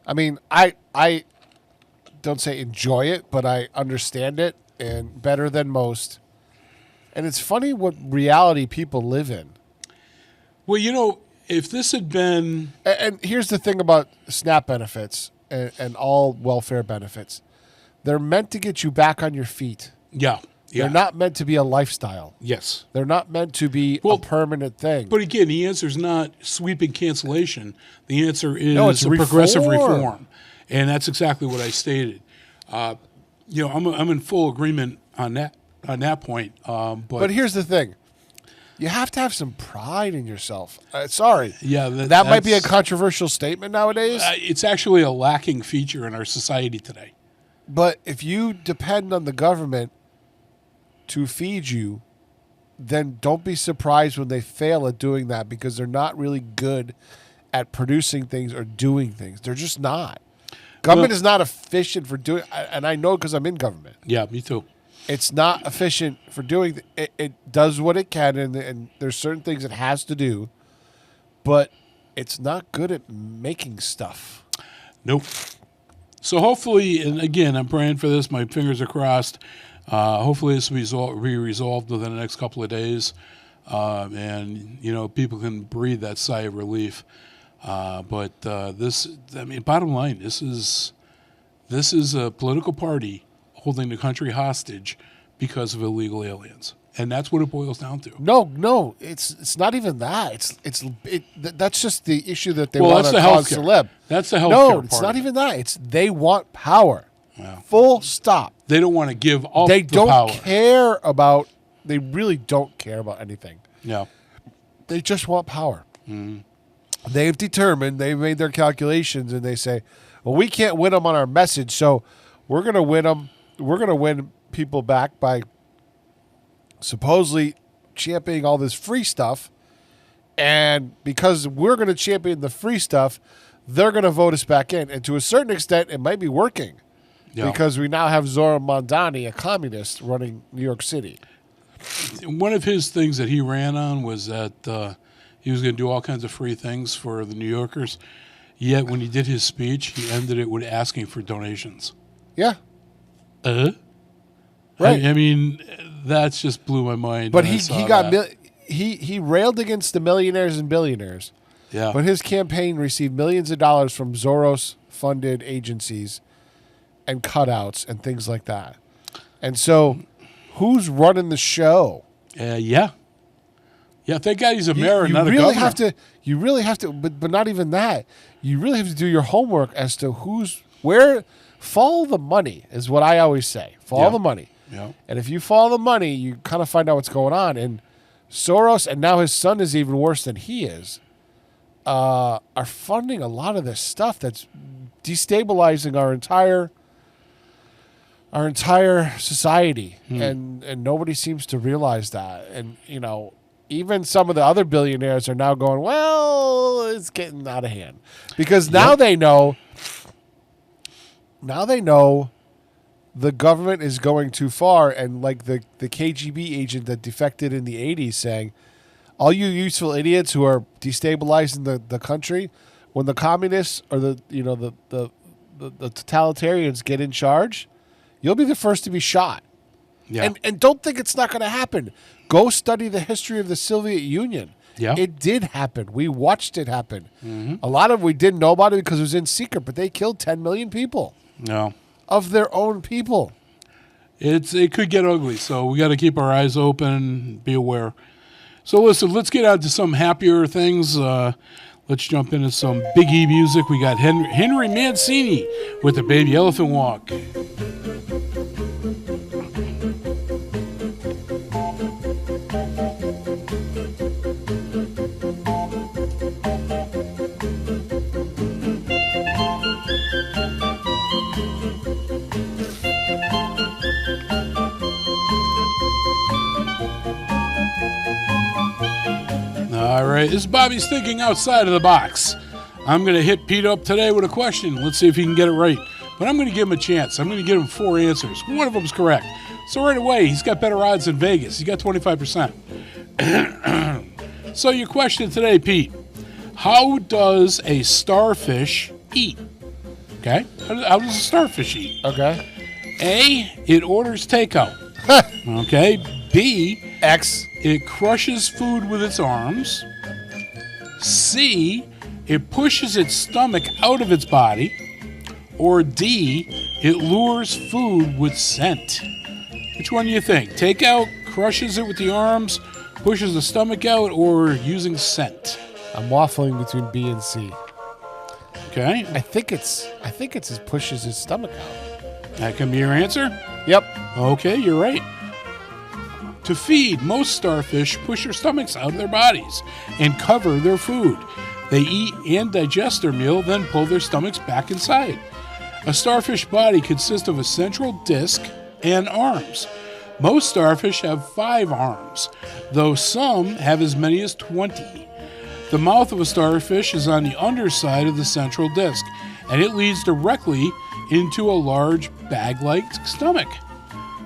I mean, I don't say enjoy it, but I understand it and better than most. And it's funny what reality people live in. Well, if this had been, and here's the thing about SNAP benefits, and all welfare benefits. They're meant to get you back on your feet. Yeah. They're not meant to be a lifestyle. Yes. They're not meant to be a permanent thing. But again, the answer is not sweeping cancellation. The answer is it's progressive reform. And that's exactly what I stated. I'm in full agreement on that point. But here's the thing. You have to have some pride in yourself. Sorry. Yeah, that might be a controversial statement nowadays. It's actually a lacking feature in our society today. But if you depend on the government to feed you, then don't be surprised when they fail at doing that, because they're not really good at producing things or doing things. They're just not. Government is not efficient for doing, and I know because I'm in government. Yeah, me too. It's not efficient for doing. It does what it can, and there's certain things it has to do, but it's not good at making stuff. Nope. So hopefully, and again, I'm praying for this. My fingers are crossed. Hopefully this will be resolved within the next couple of days, and people can breathe that sigh of relief. But bottom line, this is a political party holding the country hostage because of illegal aliens, and that's what it boils down to. No, it's not even that. That's just the issue that they want to cause celeb. That's the healthcare. No, it's not even that. It's they want power. Yeah. Full stop. They don't want to give all the power. They really don't care about anything. Yeah. They just want power. Mm-hmm. They've made their calculations, and they say, well, we can't win them on our message, so we're going to win them. We're going to win people back by supposedly championing all this free stuff. And because we're going to champion the free stuff, they're going to vote us back in. And to a certain extent, it might be working. Yeah. Because we now have Zoran Mondani, a communist, running New York City. One of his things that he ran on was that he was going to do all kinds of free things for the New Yorkers. Yet when he did his speech, he ended it with asking for donations. Yeah. Right. I mean, that's just blew my mind. But he railed against the millionaires and billionaires. Yeah. But his campaign received millions of dollars from Soros-funded agencies and cutouts and things like that. And so, who's running the show? Yeah. Thank God he's a mayor, not a governor. You really have to, but not even that. You really have to do your homework as to where. Follow the money is what I always say. Follow the money. Yeah. And if you follow the money, you kind of find out what's going on. And Soros, and now his son is even worse than he is, are funding a lot of this stuff that's destabilizing our entire society, and nobody seems to realize that. And even some of the other billionaires are now going, well, it's getting out of hand, because now they know. Now they know the government is going too far, and like the KGB agent that defected in the 80s saying, all you useful idiots who are destabilizing the country, when the communists or the totalitarians get in charge, you'll be the first to be shot. Yeah. And don't think it's not going to happen. Go study the history of the Soviet Union. Yeah. It did happen. We watched it happen. Mm-hmm. A lot of we didn't know about it because it was in secret, but they killed 10 million people. No. Of their own people. It could get ugly, so we got to keep our eyes open, be aware. So listen, let's get on to some happier things. Let's jump into some Big E music. We got Henry Mancini with the Baby Elephant Walk. All right, this is Bobby's thinking outside of the box. I'm going to hit Pete up today with a question. Let's see if he can get it right. But I'm going to give him a chance. I'm going to give him 4 answers. One of them is correct. So right away, he's got better odds than Vegas. He's got 25%. So your question today, Pete. How does a starfish eat? Okay? How does a starfish eat? Okay. A, it orders takeout. Okay. B, X, it crushes food with its arms. C, it pushes its stomach out of its body. Or D, it lures food with scent? Which one do you think? Takeout, crushes it with the arms, pushes the stomach out, or using scent? I'm waffling between B and C. Okay. I think it's it pushes his stomach out. That can be your answer? Yep. Okay, you're right. To feed, most starfish push their stomachs out of their bodies and cover their food. They eat and digest their meal, then pull their stomachs back inside. A starfish body consists of a central disc and arms. Most starfish have 5 arms, though some have as many as 20. The mouth of a starfish is on the underside of the central disc, and it leads directly into a large bag-like stomach.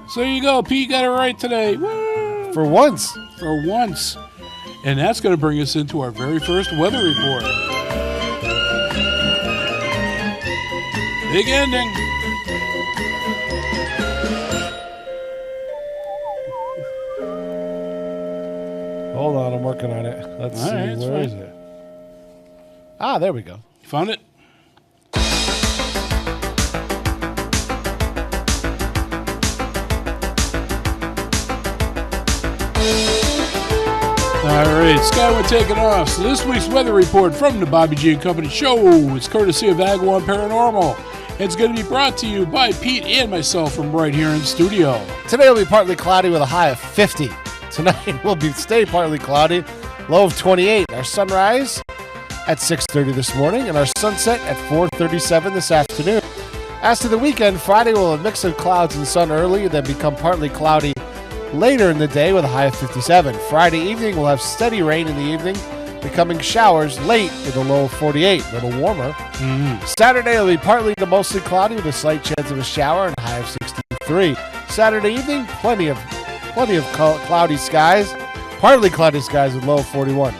So there you go, Pete got it right today. Woo! For once. For once. And that's going to bring us into our very first weather report. Big ending. Hold on, I'm working on it. Let's All see, right, where is it? Ah, there we go. You found it? All right, Sky, we're taking off. So this week's weather report from the Bobby G and Company show is courtesy of Agawam Paranormal. It's going to be brought to you by Pete and myself from right here in studio. Today will be partly cloudy with a high of 50. Tonight will stay partly cloudy, low of 28. Our sunrise at 6:30 this morning and our sunset at 4:37 this afternoon. As to the weekend, Friday will have a mix of clouds and sun early and then become partly cloudy later in the day with a high of 57. Friday evening will have steady rain in the evening, becoming showers late with a low of 48, a little warmer. Saturday will be partly to mostly cloudy with a slight chance of a shower and a high of 63. Saturday evening, plenty of cloudy skies, partly cloudy skies with low of 41.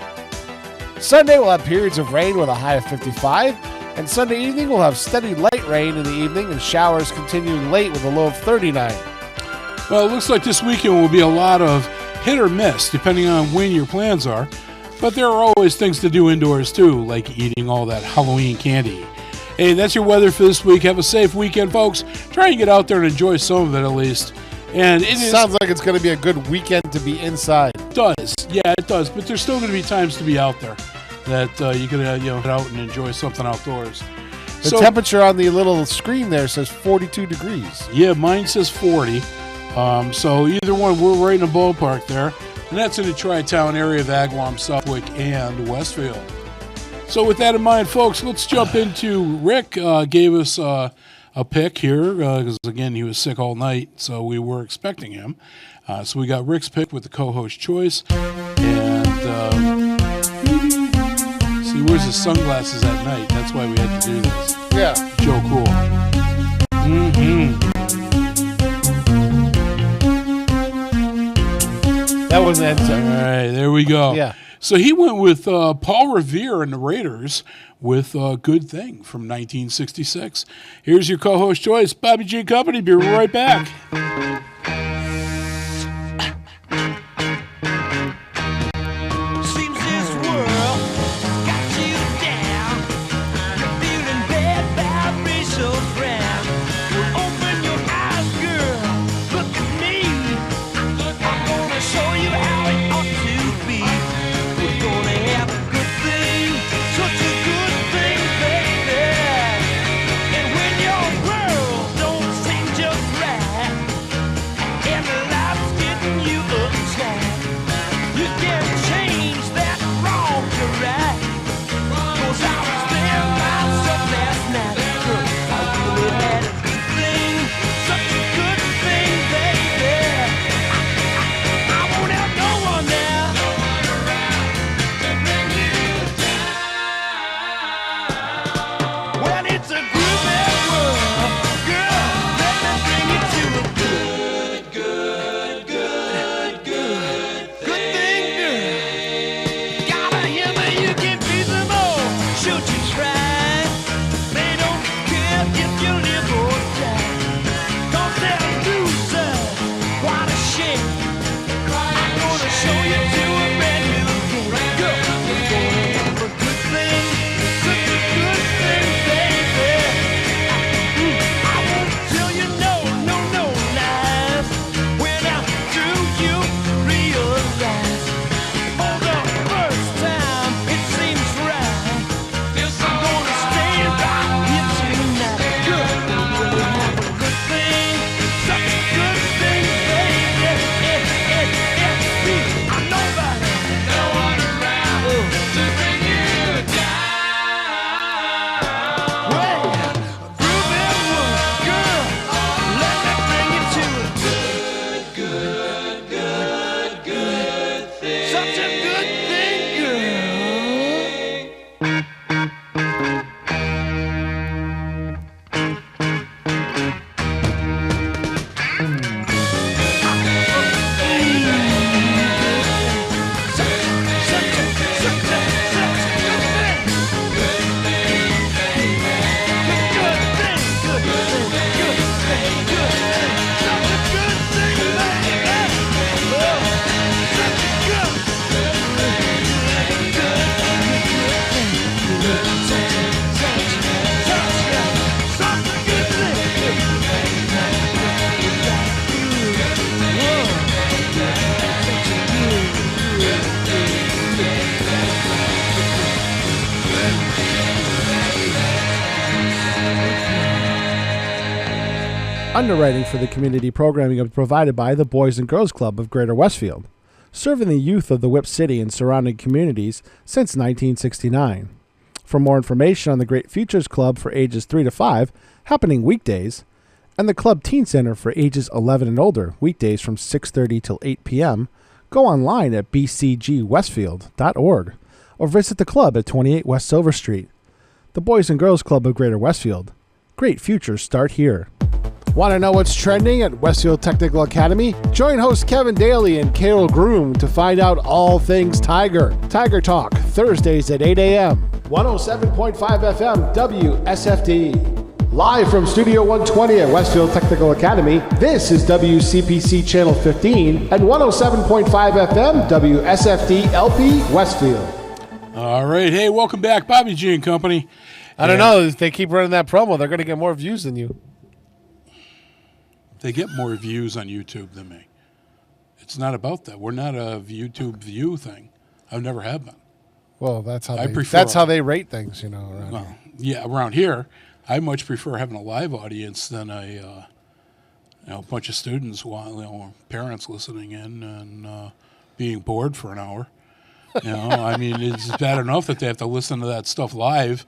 Sunday will have periods of rain with a high of 55, and Sunday evening will have steady light rain in the evening and showers continuing late with a low of 39. Well, it looks like this weekend will be a lot of hit or miss, depending on when your plans are. But there are always things to do indoors, too, like eating all that Halloween candy. Hey, that's your weather for this week. Have a safe weekend, folks. Try and get out there and enjoy some of it, at least. And it sounds like it's going to be a good weekend to be inside. It does. Yeah, it does. But there's still going to be times to be out there that you can get out and enjoy something outdoors. The temperature on the little screen there says 42 degrees. Yeah, mine says 40. So either one, we're right in the ballpark there. And that's in the Tri-Town area of Agawam, Southwick, and Westfield. So with that in mind, folks, let's jump into Rick. Gave us a pick here because, again, he was sick all night, so we were expecting him. So we got Rick's pick with the co-host choice. And see, where's his sunglasses at night? That's why we had to do this. Yeah. Joe Cool. That was an answer. All right, there we go. Yeah. So he went with Paul Revere and the Raiders with Good Thing from 1966. Here's your co-host choice, Bobby G Company. Be right back. Underwriting for the community programming is provided by the Boys and Girls Club of Greater Westfield, serving the youth of the Whip City and surrounding communities since 1969. For more information on the Great Futures Club for ages 3 to 5, happening weekdays, and the Club Teen Center for ages 11 and older, weekdays from 6:30 till 8 p.m., go online at bcgwestfield.org or visit the club at 28 West Silver Street. The Boys and Girls Club of Greater Westfield. Great futures start here. Want to know what's trending at Westfield Technical Academy? Join host Kevin Daly and Carol Groom to find out all things Tiger. Tiger Talk, Thursdays at 8 a.m. 107.5 FM WSFD. Live from Studio 120 at Westfield Technical Academy, this is WCPC Channel 15 and 107.5 FM WSFD-LP Westfield. All right. Hey, welcome back, Bobby G and Company. I don't know. If they keep running that promo, they're going to get more views than you. They get more views on YouTube than me. It's not about that. We're not a YouTube view thing. I've never have been. Well, that's how how they rate things, around here. Yeah, around here, I much prefer having a live audience than a bunch of students, parents listening in and being bored for an hour. I mean, it's bad enough that they have to listen to that stuff live,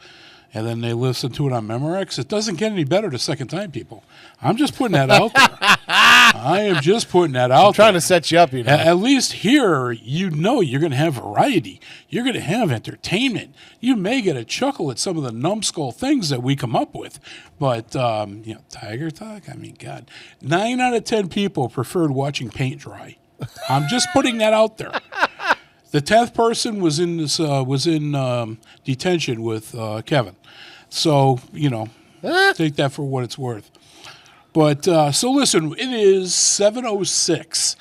and then they listen to it on Memorex. It doesn't get any better the second time, people. I'm just putting that out there. I am just putting that out there. Trying to set you up, At least here, you're going to have variety. You're going to have entertainment. You may get a chuckle at some of the numbskull things that we come up with. But, Tiger Talk, I mean, God. 9 out of 10 people preferred watching paint dry. I'm just putting that out there. The 10th person was in detention with Kevin. So, take that for what it's worth. But, so listen, it is 7:06.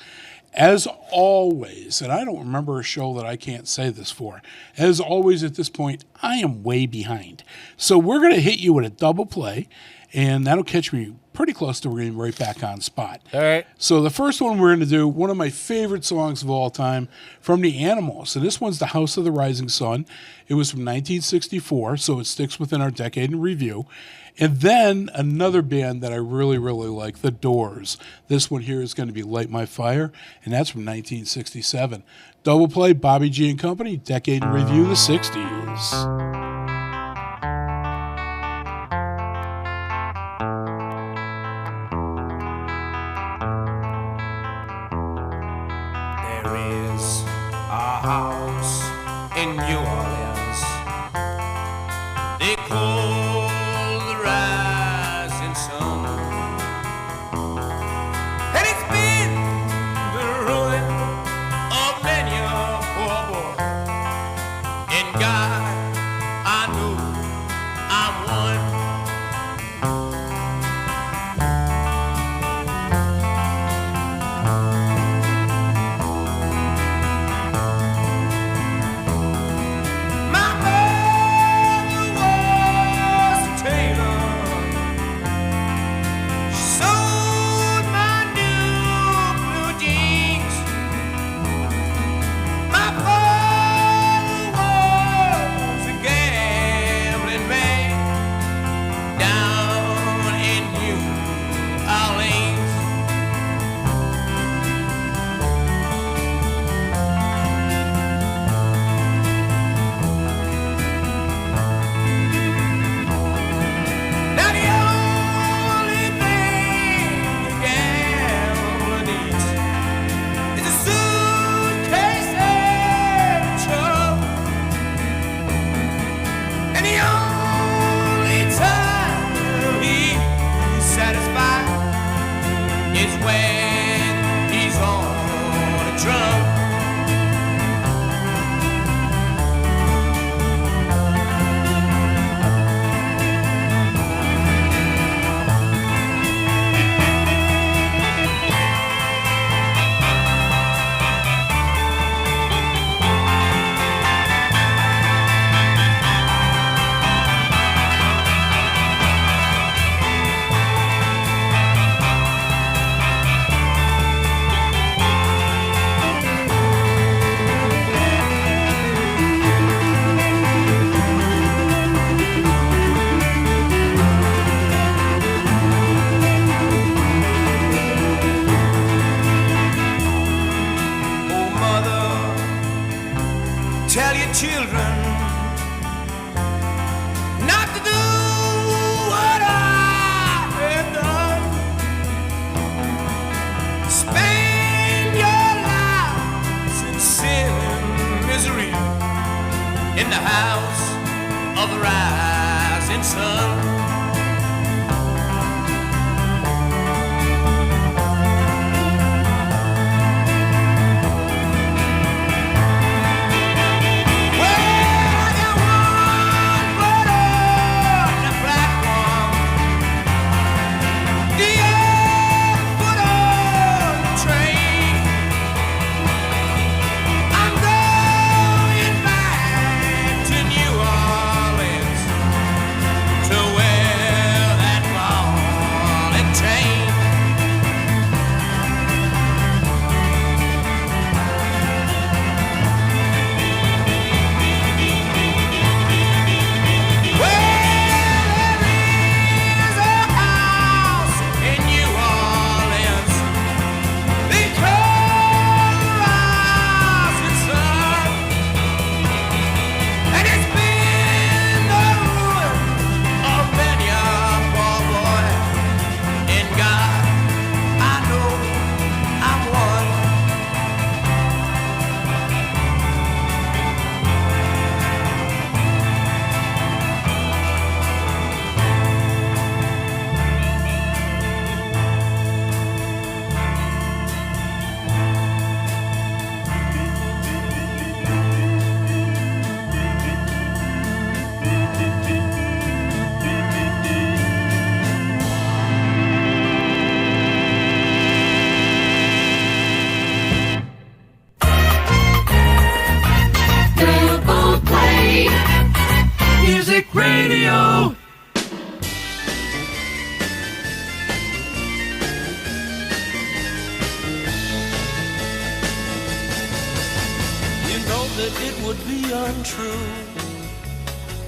As always, and I don't remember a show that I can't say this for, as always at this point, I am way behind. So we're going to hit you with a double play, and that'll catch me pretty close to being right back on spot. All right. So the first one we're going to do, one of my favorite songs of all time, from the Animals. And this one's The House of the Rising Sun. It was from 1964, so it sticks within our decade in review. And then another band that I really, really like, The Doors. This one here is going to be Light My Fire, and that's from 1967. Double play, Bobby G and Company, decade in review, the 60s. House in New Orleans they call the rising sun, and it's been the ruin of many a poor boy. And God, I know I'm one. My mother was your children not to do what I have done. Spend your lives in sin and misery in the house of the rising sun. Radio. You know that it would be untrue.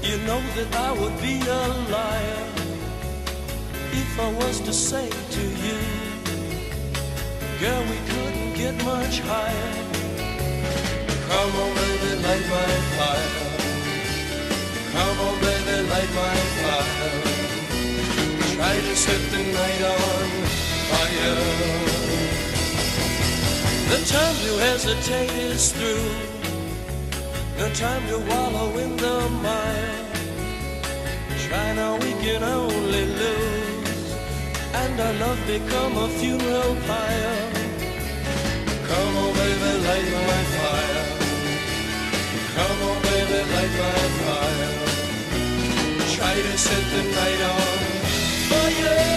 You know that I would be a liar if I was to say to you, girl, we couldn't get much higher. Come on, baby, light my fire. Come on, baby, light my fire. Try to set the night on fire. The time to hesitate is through. No time to wallow in the mire. Try now, we can only lose, and our love become a funeral pyre. Come on, baby, light my fire. Come on, baby, light my fire. Try to set the night on fire.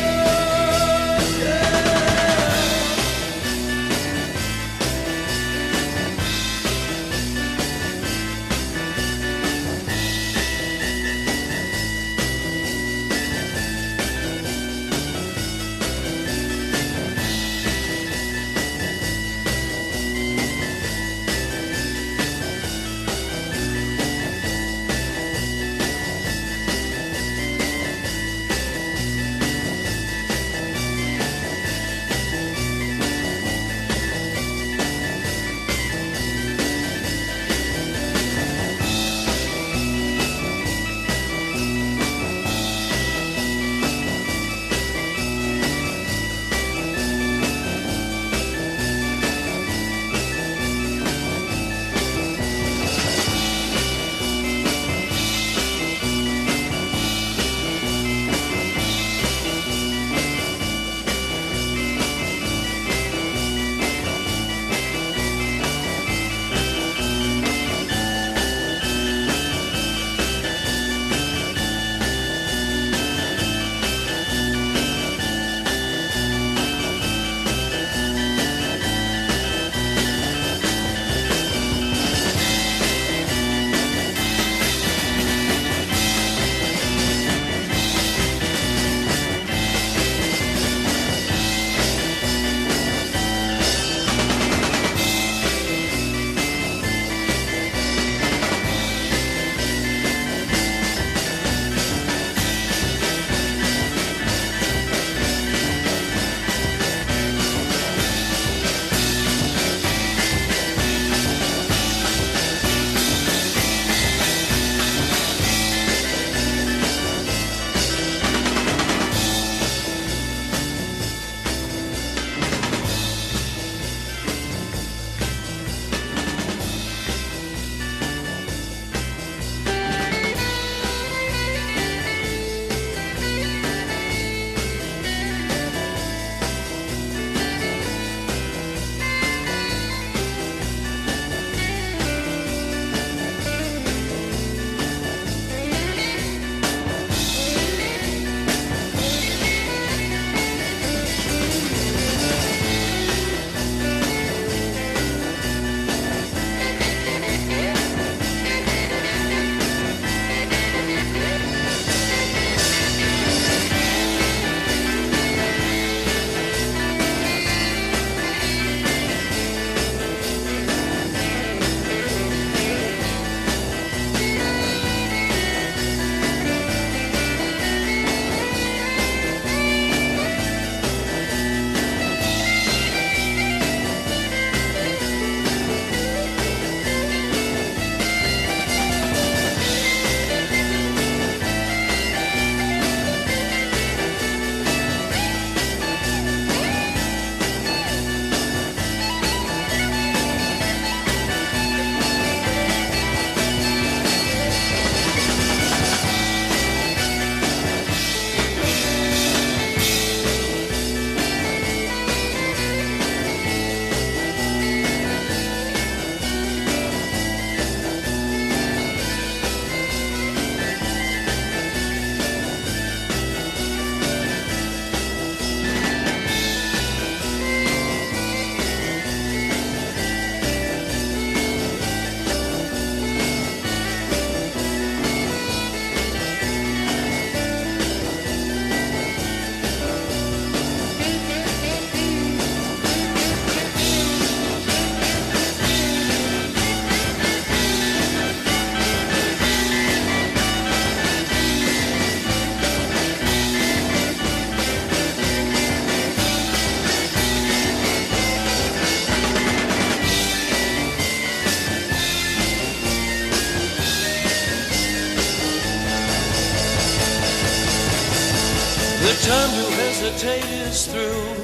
The time to hesitate is through.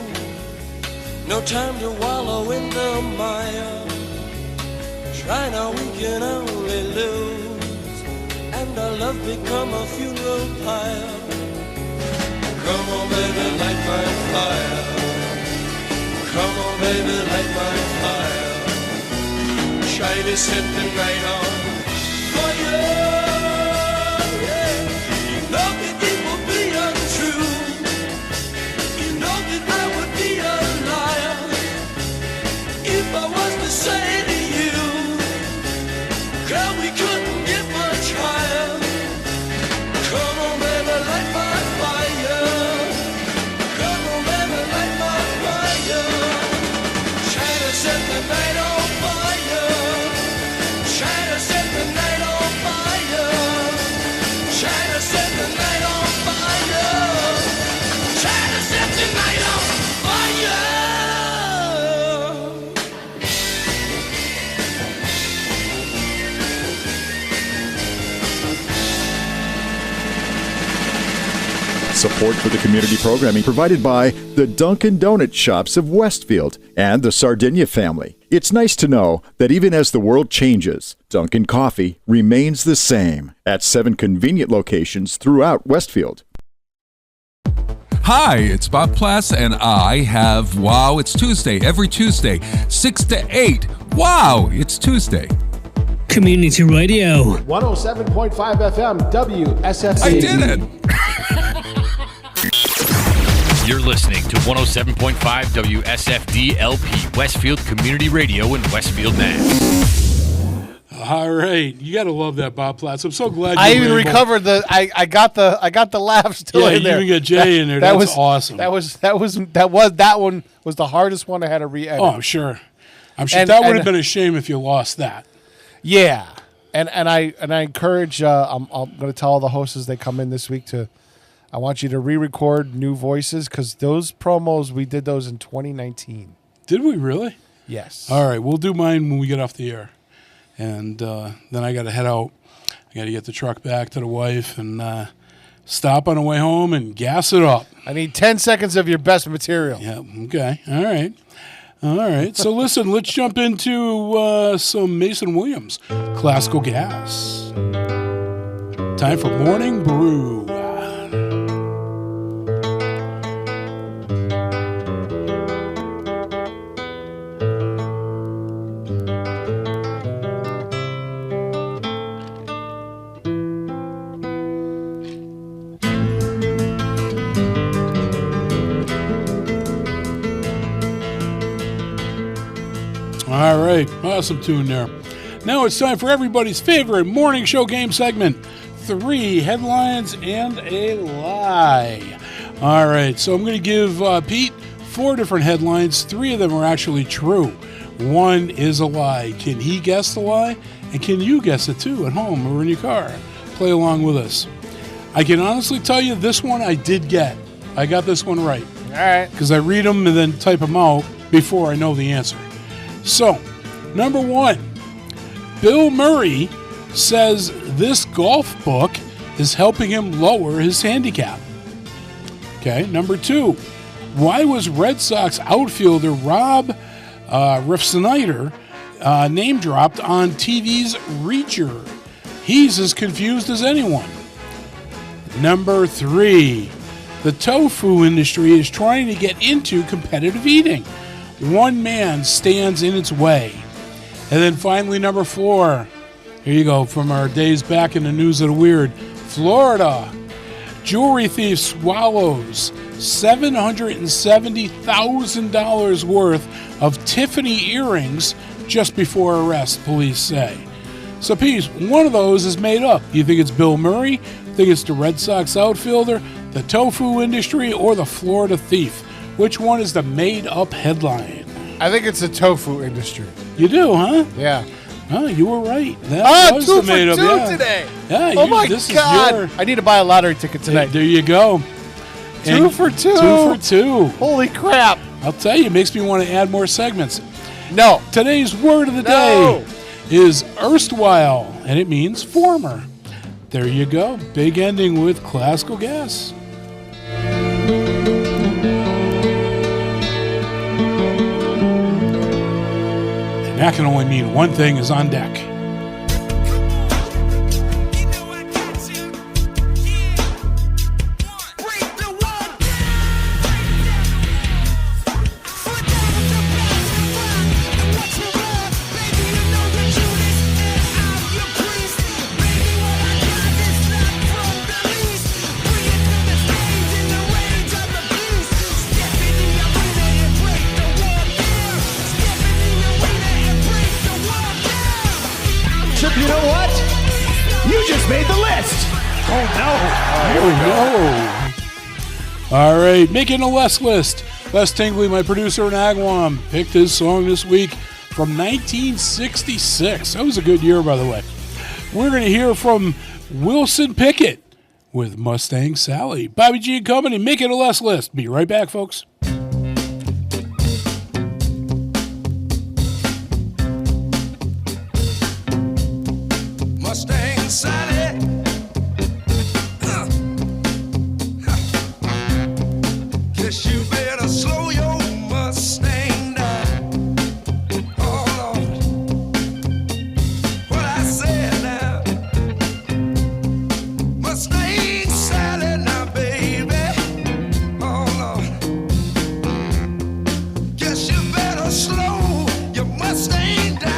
No time to wallow in the mire. Try now, we can only lose, and our love become a funeral pyre. Come on, baby, light my fire. Come on, baby, light my fire. Try to set the night on fire. Yeah. You know that it will be untrue. You know that I would be a liar if I was to say to you, girl, we couldn't get much higher. Come on, baby, light my fire. Come on, baby, light my fire. Try to set the night on fire. Try to set the night on fire. Try to set the night on fire. Try to set the night on fire. Support for the community programming provided by the Dunkin' Donut Shops of Westfield and the Sardinia family. It's nice to know that even as the world changes, Dunkin' Coffee remains the same at 7 convenient locations throughout Westfield. Hi, it's Bob Plass, and I have Wow, It's Tuesday every Tuesday, 6 to 8. Wow, it's Tuesday. Community Radio. 107.5 FM, WSFD. I did it! You're listening to 107.5 WSFD-LP, Westfield Community Radio in Westfield, Mass. All right, you got to love that, Bob Platts. I'm so glad. I even recovered the. I got the laugh still in there. Yeah, you even got Jay in there. That was awesome. That one was the hardest one I had to re-edit. Oh, I'm sure. That would have been a shame if you lost that. Yeah, and I encourage. I'm going to tell all the hosts as they come in this week to. I want you to re-record new voices because those promos, we did those in 2019. Did we really? Yes. All right, we'll do mine when we get off the air. And then I got to head out. I got to get the truck back to the wife and stop on the way home and gas it up. I need 10 seconds of your best material. Yeah, okay. All right. So listen, let's jump into some Mason Williams, Classical Gas. Time for Morning Brew. All right, awesome tune there. Now it's time for everybody's favorite morning show game segment, 3 headlines and a lie. All right, so I'm going to give Pete 4 different headlines. 3 of them are actually true. 1 is a lie. Can he guess the lie? And can you guess it too at home or in your car? Play along with us. I can honestly tell you this one I did get. I got this one right. All right. Because I read them and then type them out before I know the answer. So, number 1, Bill Murray says this golf book is helping him lower his handicap. Okay, number 2, why was Red Sox outfielder Rob Refsnyder name dropped on TV's Reacher? He's as confused as anyone. Number 3, the tofu industry is trying to get into competitive eating. One man stands in its way. And then finally, number 4. Here you go, from our days back in the news of the weird. Florida. Jewelry thief swallows $770,000 worth of Tiffany earrings just before arrest, police say. So, Pete, one of those is made up. You think it's Bill Murray? Think it's the Red Sox outfielder, the tofu industry, or the Florida thief? Which one is the made-up headline? I think it's the tofu industry. You do, huh? Yeah. Oh, you were right. That was 2 the for made-up, 2 yeah. today. Yeah, oh, my God. I need to buy a lottery ticket tonight. There you go. 2 for 2. 2 for 2. Holy crap. I'll tell you, it makes me want to add more segments. No. Today's word of the day is erstwhile, and it means former. There you go. Big ending with Classical Gas. That can only mean one thing is on deck. Chip, you know what? You just made the list. Oh, no. All right, making a list. Les Tingley, my producer in Agawam, picked his song this week from 1966. That was a good year, by the way. We're going to hear from Wilson Pickett with Mustang Sally. Bobby G and Company, making a list. Be right back, folks. Mustang Sally. Guess you better slow your Mustang down. Oh Lord, what I said now. Mustang Sally now, baby. Oh Lord, guess you better slow your Mustang down.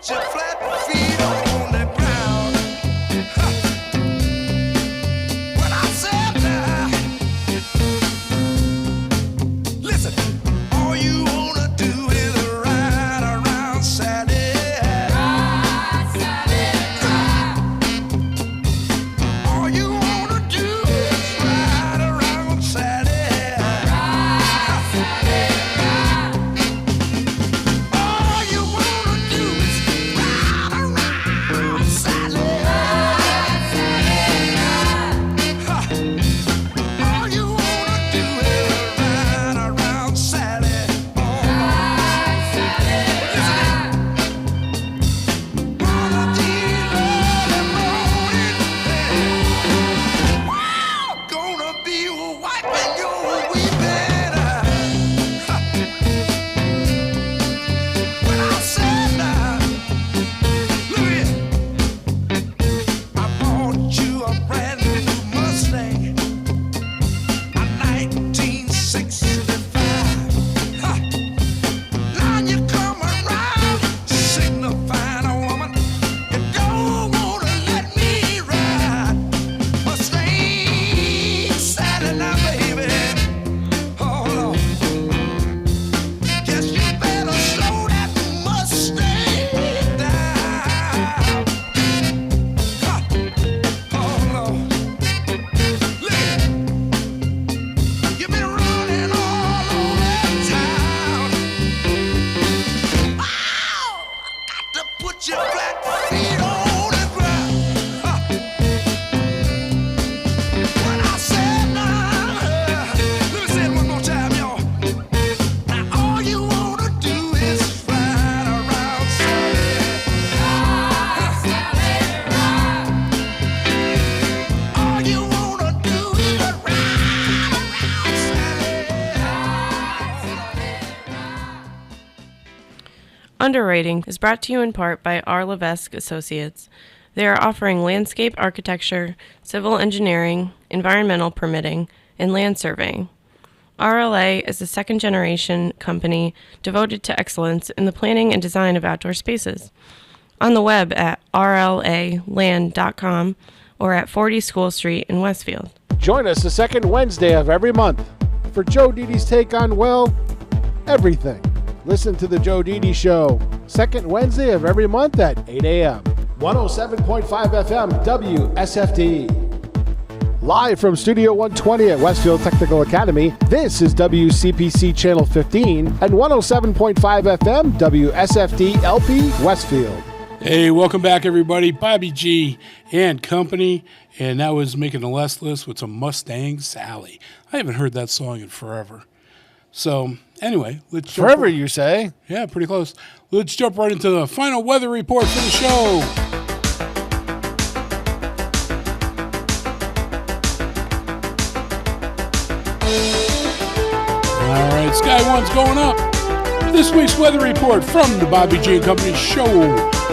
Your flat feet on the ground. When I said that, listen, all you wanna do is ride around Sally. Ride, Sally, ride. All you wanna do is ride around Sally. Ride, Sally, ride. All you wanna do is Underwriting is brought to you in part by R. Levesque Associates. They are offering landscape architecture, civil engineering, environmental permitting, and land surveying. RLA is a second-generation company devoted to excellence in the planning and design of outdoor spaces. On the web at rlaland.com or at 40 School Street in Westfield. Join us the second Wednesday of every month for Joe Didi's take on, well, everything. Listen to The Joe Didi Show, second Wednesday of every month at 8 a.m. 107.5 FM WSFD. Live from Studio 120 at Westfield Technical Academy, this is WCPC Channel 15 and 107.5 FM WSFD-LP Westfield. Hey, welcome back, everybody. Bobby G and Company, and that was making the list with some Mustang Sally. I haven't heard that song in forever. So Anyway, let's jump Forever, you say? Yeah, pretty close. Let's jump right into the final weather report for the show. All right, Sky One's going up. This week's weather report from the Bobby G and Company show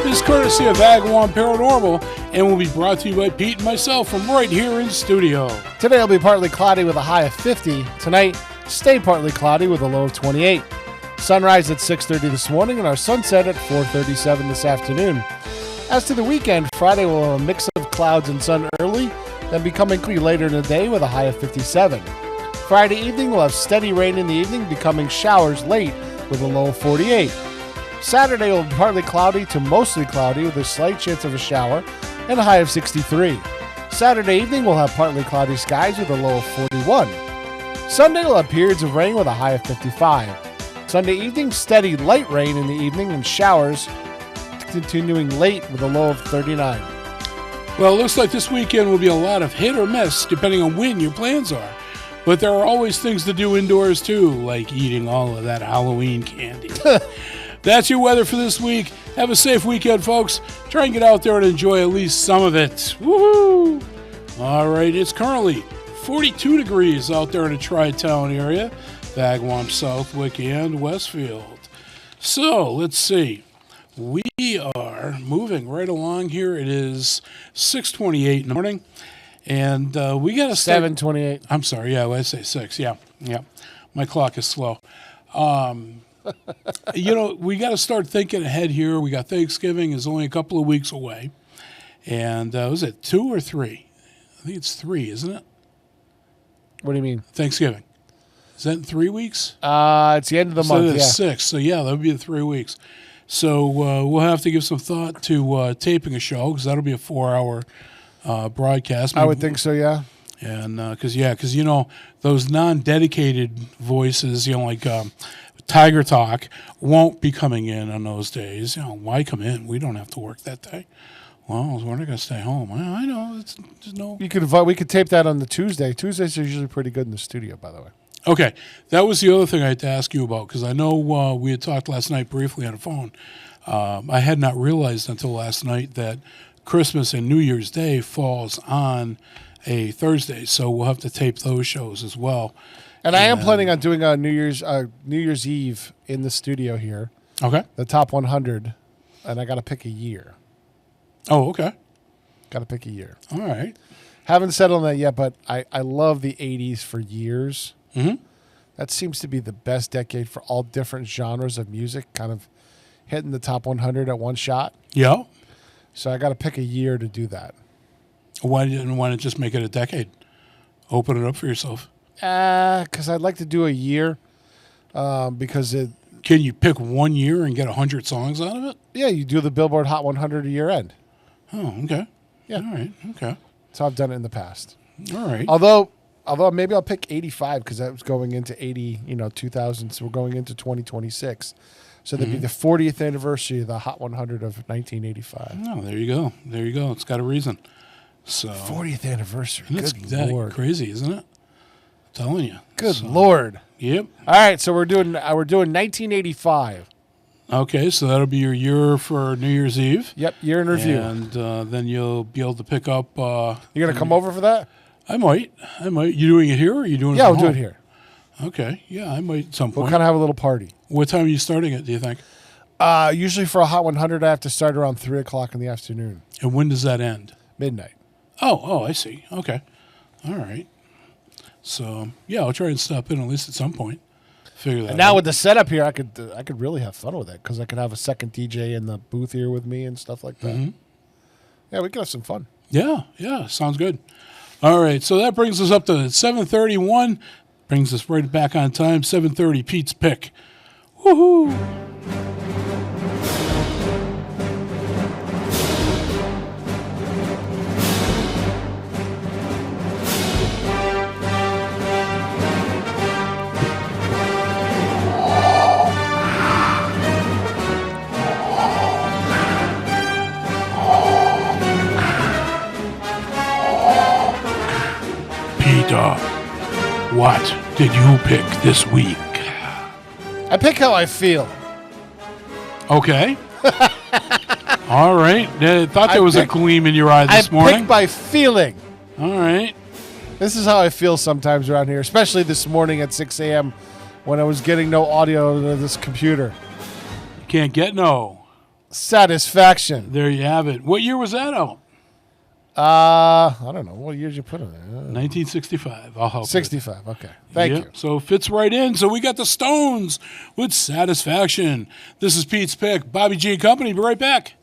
is courtesy of Agawam Paranormal and will be brought to you by Pete and myself from right here in studio. Today will be partly cloudy with a high of 50. Tonight, stay partly cloudy with a low of 28. Sunrise at 6:30 this morning and our sunset at 4:37 this afternoon. As to the weekend, Friday will have a mix of clouds and sun early, then becoming clear later in the day with a high of 57. Friday evening will have steady rain in the evening, becoming showers late with a low of 48. Saturday will be partly cloudy to mostly cloudy with a slight chance of a shower and a high of 63. Saturday evening will have partly cloudy skies with a low of 41. Sunday will have periods of rain with a high of 55. Sunday evening, steady light rain in the evening and showers continuing late with a low of 39. Well, it looks like this weekend will be a lot of hit or miss depending on when your plans are. But there are always things to do indoors too, like eating all of that Halloween candy. That's your weather for this week. Have a safe weekend, folks. Try and get out there and enjoy at least some of it. Woohoo! All right, it's currently 42 degrees out there in the Tri-Town area, Agawam, Southwick, and Westfield. So, let's see. We are moving right along here. It is 6:28 in the morning. And we got to start. 7:28. I'm sorry. Yeah, I say 6. Yeah. My clock is slow. We got to start thinking ahead here. We got Thanksgiving is only a couple of weeks away. And was it 2 or 3? I think it's 3, isn't it? What do you mean? Thanksgiving. Is that in 3 weeks? It's the end of the month, It's 6. So, yeah, that would be the 3 weeks. So we'll have to give some thought to taping a show because that'll be a 4-hour broadcast. I would think so, yeah. And because those non-dedicated voices, like Tiger Talk, won't be coming in on those days. Why come in? We don't have to work that day. Well, we're not going to stay home. I know. There's no. We could tape that on the Tuesday. Tuesdays are usually pretty good in the studio, by the way. Okay, that was the other thing I had to ask you about because I know we had talked last night briefly on the phone. I had not realized until last night that Christmas and New Year's Day falls on a Thursday, so we'll have to tape those shows as well. And I am planning on doing a New Year's Eve in the studio here. Okay. The top 100, and I got to pick a year. Oh, okay. Got to pick a year. All right. Haven't settled on that yet, but I love the 80s for years. Mm-hmm. That seems to be the best decade for all different genres of music, kind of hitting the top 100 at one shot. Yeah. So I got to pick a year to do that. Why didn't want to just make it a decade? Open it up for yourself. Because I'd like to do a year. Because it. Can you pick 1 year and get 100 songs out of it? Yeah, you do the Billboard Hot 100 a year end. Oh, okay. Yeah. All right. Okay. So I've done it in the past. All right. Although maybe I'll pick 85 because that was going into 2000. So we're going into 2026. So that'd be the 40th anniversary of the Hot 100 of 1985. Oh, there you go. There you go. It's got a reason. So 40th anniversary. That's Good Lord. crazy, isn't it? I'm telling you. Good Lord. Yep. All right, so we're doing 1985. Okay, so that'll be your year for New Year's Eve. Yep, year in review. And then you'll be able to pick up. You're going to come over for that? I might. You doing it here or are you doing it Yeah, from we'll do home? it here. Okay. Yeah, I might at some point. We'll kind of have a little party. What time are you starting it, do you think? Usually for a Hot 100, I have to start around 3 o'clock in the afternoon. And when does that end? Midnight. Oh, I see. Okay. All right. So, yeah, I'll try and stop in at least at some point. Figure that And now out. with the setup here, I could really have fun with it because I could have a second DJ in the booth here with me and stuff like that. Mm-hmm. Yeah, we could have some fun. Yeah, sounds good. All right, so that brings us up to 7:31. Brings us right back on time. 7:30, Pete's Pick. Woohoo! Peter, what did you pick this week? I pick how I feel. Okay. All right. I thought there was a gleam in your eye this morning. I pick by feeling. All right. This is how I feel sometimes around here, especially this morning at 6 a.m. when I was getting no audio to this computer. You can't get no satisfaction. There you have it. What year was that out? I don't know. What year did you put on there? 1965. I'll help. 65. Okay. Thank you. So it fits right in. So we got the Stones with Satisfaction. This is Pete's Pick. Bobby G and Company. Be right back.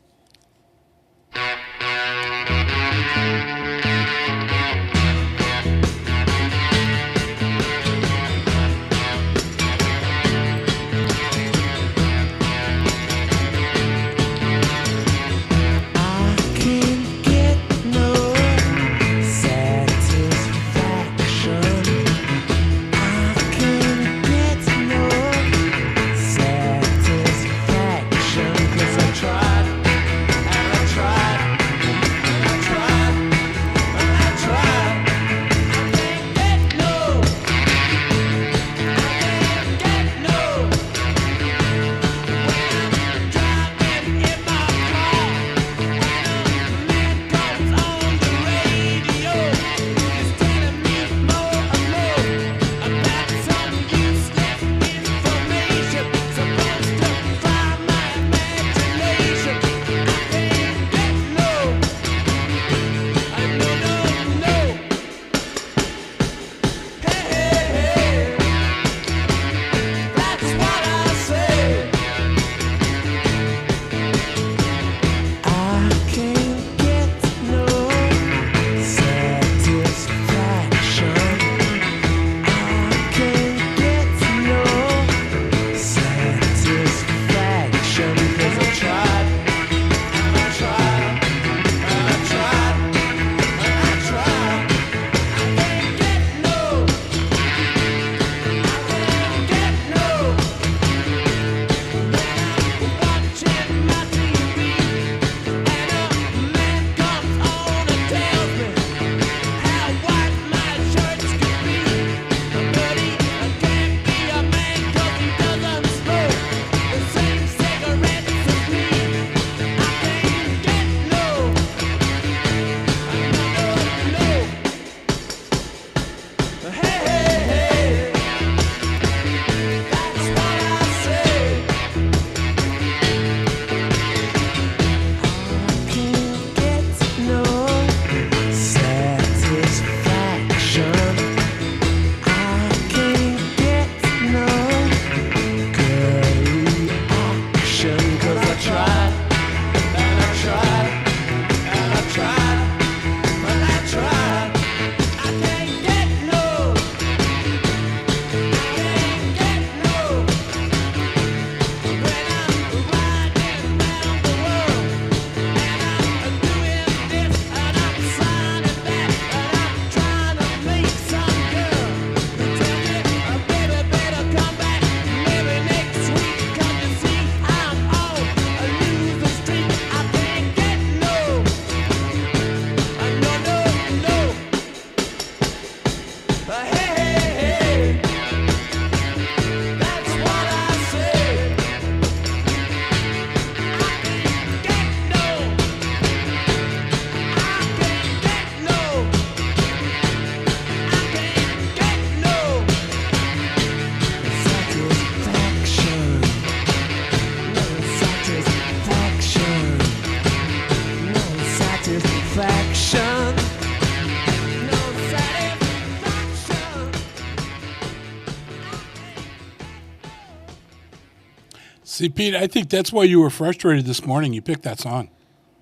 See, Pete, I think that's why you were frustrated this morning. You picked that song.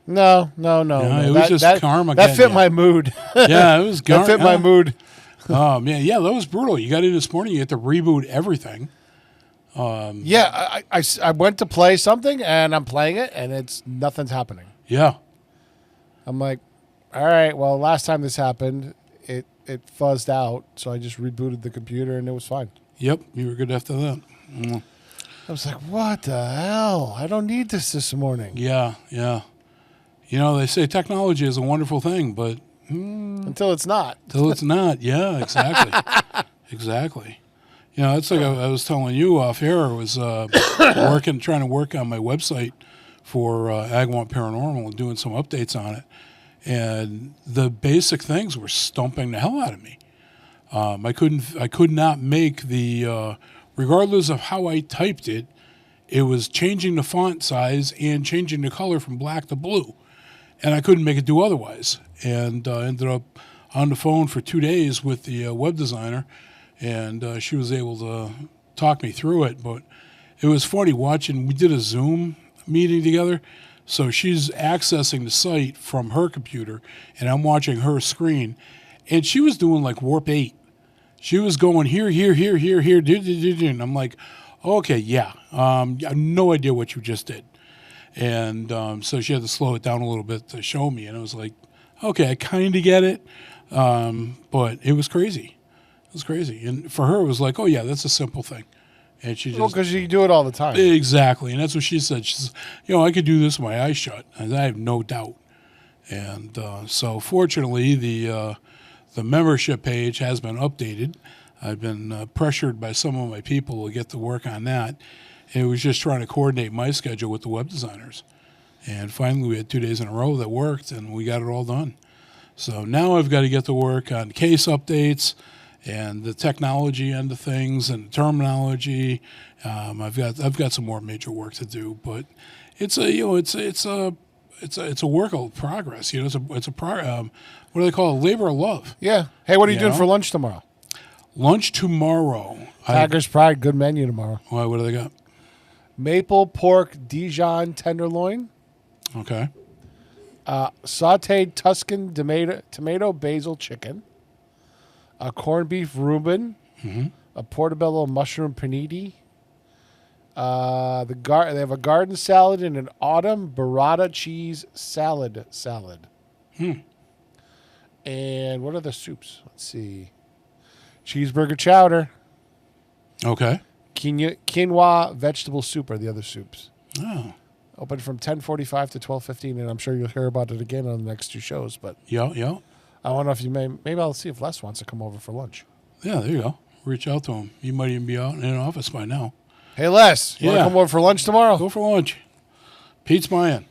No. It was just karma. That fit my mood. Yeah, it was that fit my mood. Oh, man. Yeah, that was brutal. You got in this morning. You had to reboot everything. Yeah, I went to play something, and I'm playing it, and nothing's happening. Yeah. I'm like, all right, well, last time this happened, it fuzzed out, so I just rebooted the computer, and it was fine. Yep, you were good after that. Mm. I was like, what the hell? I don't need this morning. Yeah. You know, they say technology is a wonderful thing, but... until it's not. Until it's not. Yeah, exactly. Exactly. You know, it's like I was telling you off air. I was trying to work on my website for Agawam Paranormal and doing some updates on it. And the basic things were stumping the hell out of me. I could not make the, regardless of how I typed it, it was changing the font size and changing the color from black to blue. And I couldn't make it do otherwise. And ended up on the phone for 2 days with the web designer, and she was able to talk me through it. But it was funny watching. We did a Zoom meeting together, so she's accessing the site from her computer, and I'm watching her screen, and she was doing like Warp 8. She was going here, and I'm like, okay, yeah, I have no idea what you just did. And so she had to slow it down a little bit to show me, and I was like, okay, I kind of get it, but it was crazy. It was crazy. And for her, it was like, oh, yeah, that's a simple thing. And she just... Well, because you do it all the time. Exactly. And that's what she said. She says, I could do this with my eyes shut. And I have no doubt. And so fortunately, the membership page has been updated. I've been pressured by some of my people to get to work on that. And it was just trying to coordinate my schedule with the web designers. And finally, we had 2 days in a row that worked, and we got it all done. So now I've got to get to work on case updates and the technology end of things and the terminology. I've got some more major work to do, but it's a work of progress. What do they call it? Labor of love. Yeah. Hey, what are you doing for lunch tomorrow? Lunch tomorrow. Tiger's Pride, good menu tomorrow. Why? What do they got? Maple pork Dijon tenderloin. Okay. Sauteed Tuscan tomato basil chicken. A corned beef Reuben. Mm-hmm. A portobello mushroom panini. They have a garden salad and an autumn burrata cheese salad. And what are the soups? Let's see. Cheeseburger chowder. Okay. Quinoa vegetable soup are the other soups. Oh. Open from 10:45 to 12:15, and I'm sure you'll hear about it again on the next two shows. But yeah. I wonder if maybe I'll see if Les wants to come over for lunch. Yeah, there you go. Reach out to him. He might even be out in an office by now. Hey, Les, you want to come over for lunch tomorrow? Go for lunch. Pete's buying.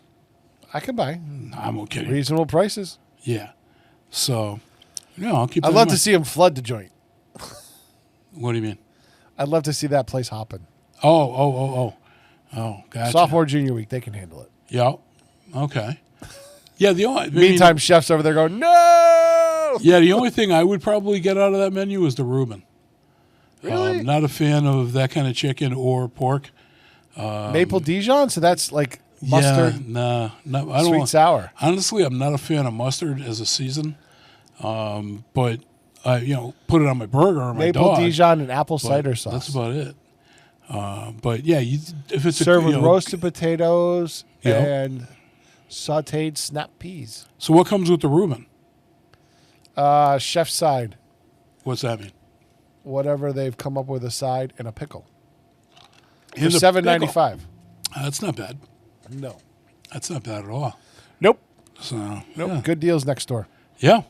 I can buy. I'm okay. Reasonable prices. Yeah. So, I'll keep. I'd love to see him flood the joint. What do you mean? I'd love to see that place hopping. Oh, gotcha. Sophomore, junior week, they can handle it. Yeah. Okay. Yeah. Meantime, chefs over there going, no. Yeah. The only thing I would probably get out of that menu is the Reuben. Really? Not a fan of that kind of chicken or pork. Maple Dijon, so that's like mustard. Yeah, no, I don't. Sweet sour. Honestly, I'm not a fan of mustard as a season. But I, put it on my burger or my Maple dog. Dijon and apple cider sauce. That's about it. But yeah, if it's served with roasted potatoes and sautéed snap peas. So what comes with the Reuben? Chef's side. What's that mean? Whatever they've come up with, a side and a pickle. For $7.95. That's not bad. No, that's not bad at all. Nope. So nope. Yeah. Good deals next door. Yeah.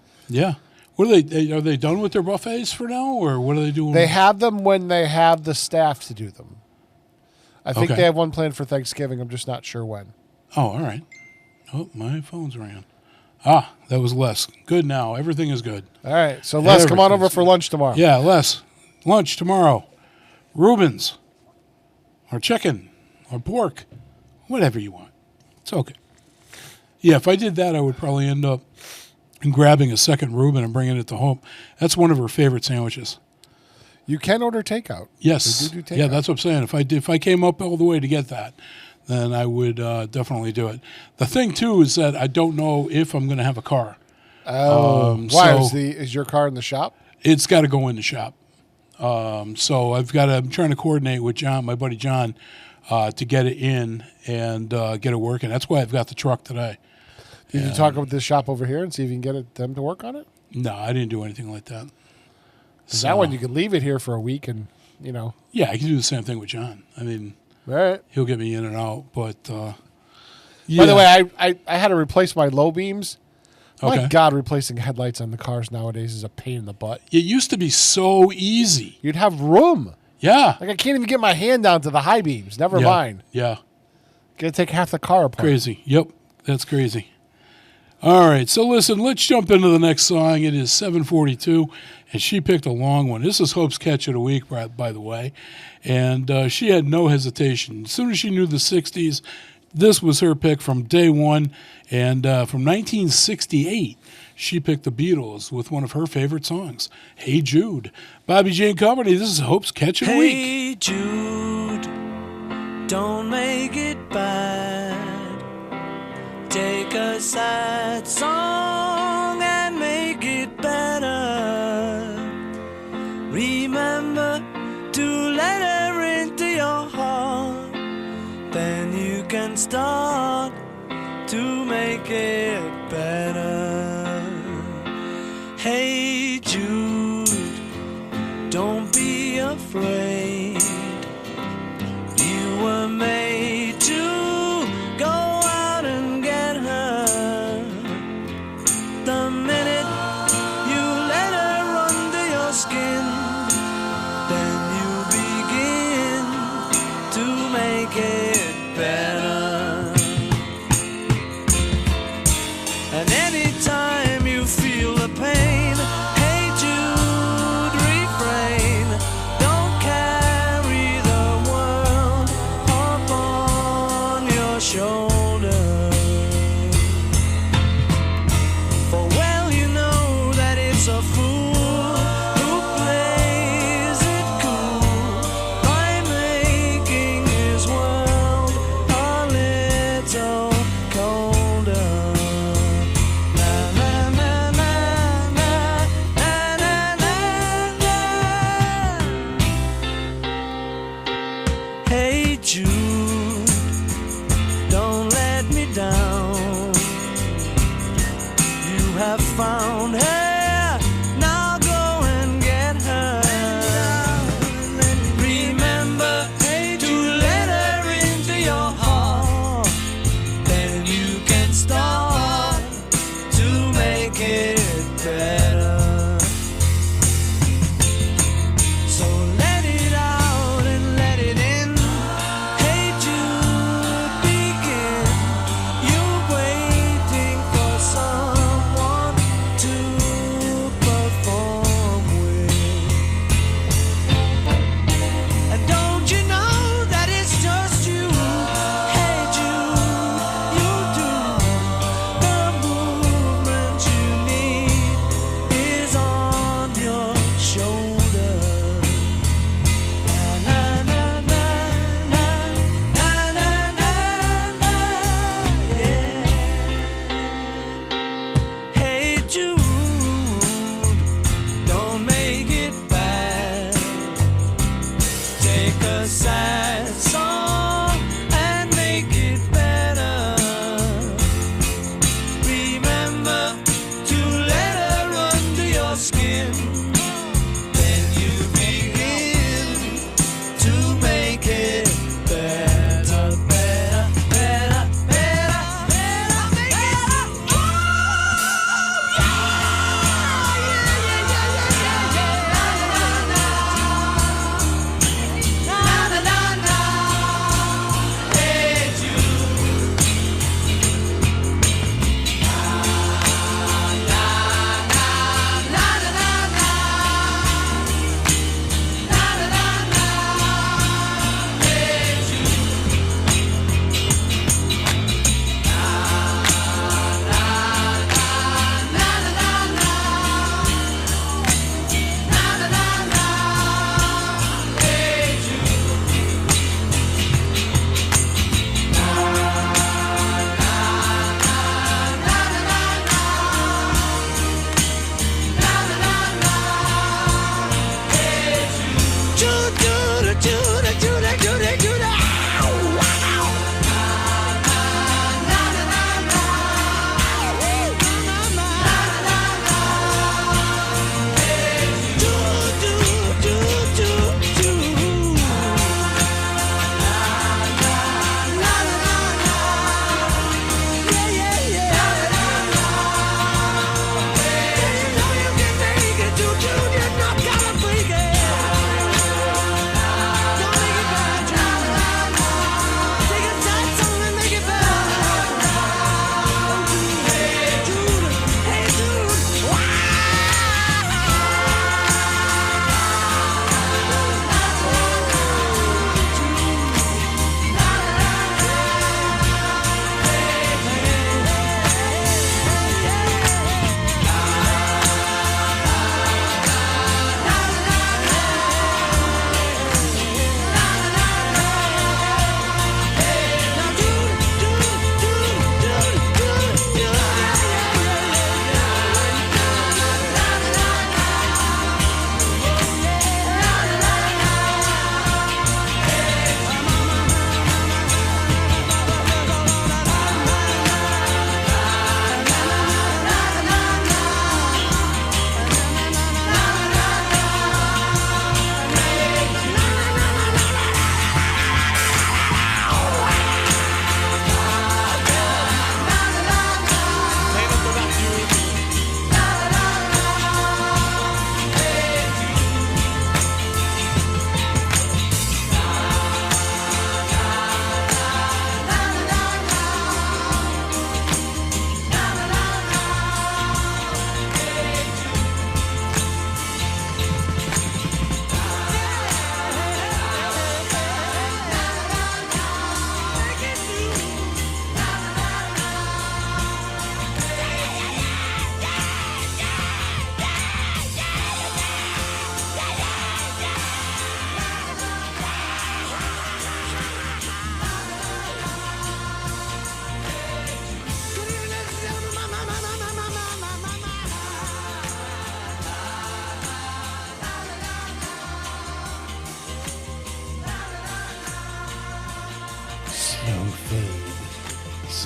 What are they done with their buffets for now, or what are they doing? They have them when they have the staff to do them. I think they have one planned for Thanksgiving. I'm just not sure when. Oh, all right. Oh, my phone's ringing. Ah, that was Les. Good now. Everything is good. All right. So, Les, come on over for lunch tomorrow. Yeah, Les. Lunch tomorrow. Reuben's. Or chicken. Or pork. Whatever you want. It's okay. Yeah, if I did that, I would probably end up grabbing a second Reuben and bringing it to home. That's one of her favorite sandwiches. You can order takeout. Yes. They do takeout. Yeah, that's what I'm saying. If I came up all the way to get that, then I would definitely do it. The thing, too, is that I don't know if I'm going to have a car. Oh. Why? Is your car in the shop? It's got to go in the shop. So I'm trying to coordinate with John, my buddy John, to get it in and get it working. That's why I've got the truck today. Did you talk with the shop over here and see if you can get them to work on it? No, I didn't do anything like that. So that one, you could leave it here for a week and, Yeah, I can do the same thing with John. I mean, right. He'll get me in and out. But, yeah. By the way, I had to replace my low beams. Okay. My God, replacing headlights on the cars nowadays is a pain in the butt. It used to be so easy. You'd have room. Yeah. Like I can't even get my hand down to the high beams. Never Yeah. mind. Yeah. Gonna take half the car apart. Crazy. Yep. That's crazy. All right. So listen, let's jump into the next song. It is 7:42, and she picked a long one. This is Hope's Catch of the Week, by the way. And she had no hesitation. As soon as she knew the 60s, this was her pick from day one. And from 1968, she picked the Beatles with one of her favorite songs, Hey Jude. Bobby J and Company, this is Hope's Catch of the Week. Hey Jude, don't make it bad. Take a sad song and make it better. Remember to let her into your heart. Then you can start to make it better. Hey Jude, don't be afraid. You were made to go out and get her. The minute you let her under your skin, then you begin to make it better. And anytime you feel the pain, hey Jude, refrain. Don't carry the world upon your shoulder. For well you know that it's a fool who plays it cool by making his world a little colder. Na na na na na na na na. Hey Jude, don't let me down. You have found her, now go and get her. Remember to let her into your heart. Then you can start to make it better. So let it out and let it in. Hey Jude, begin. You're waiting for someone to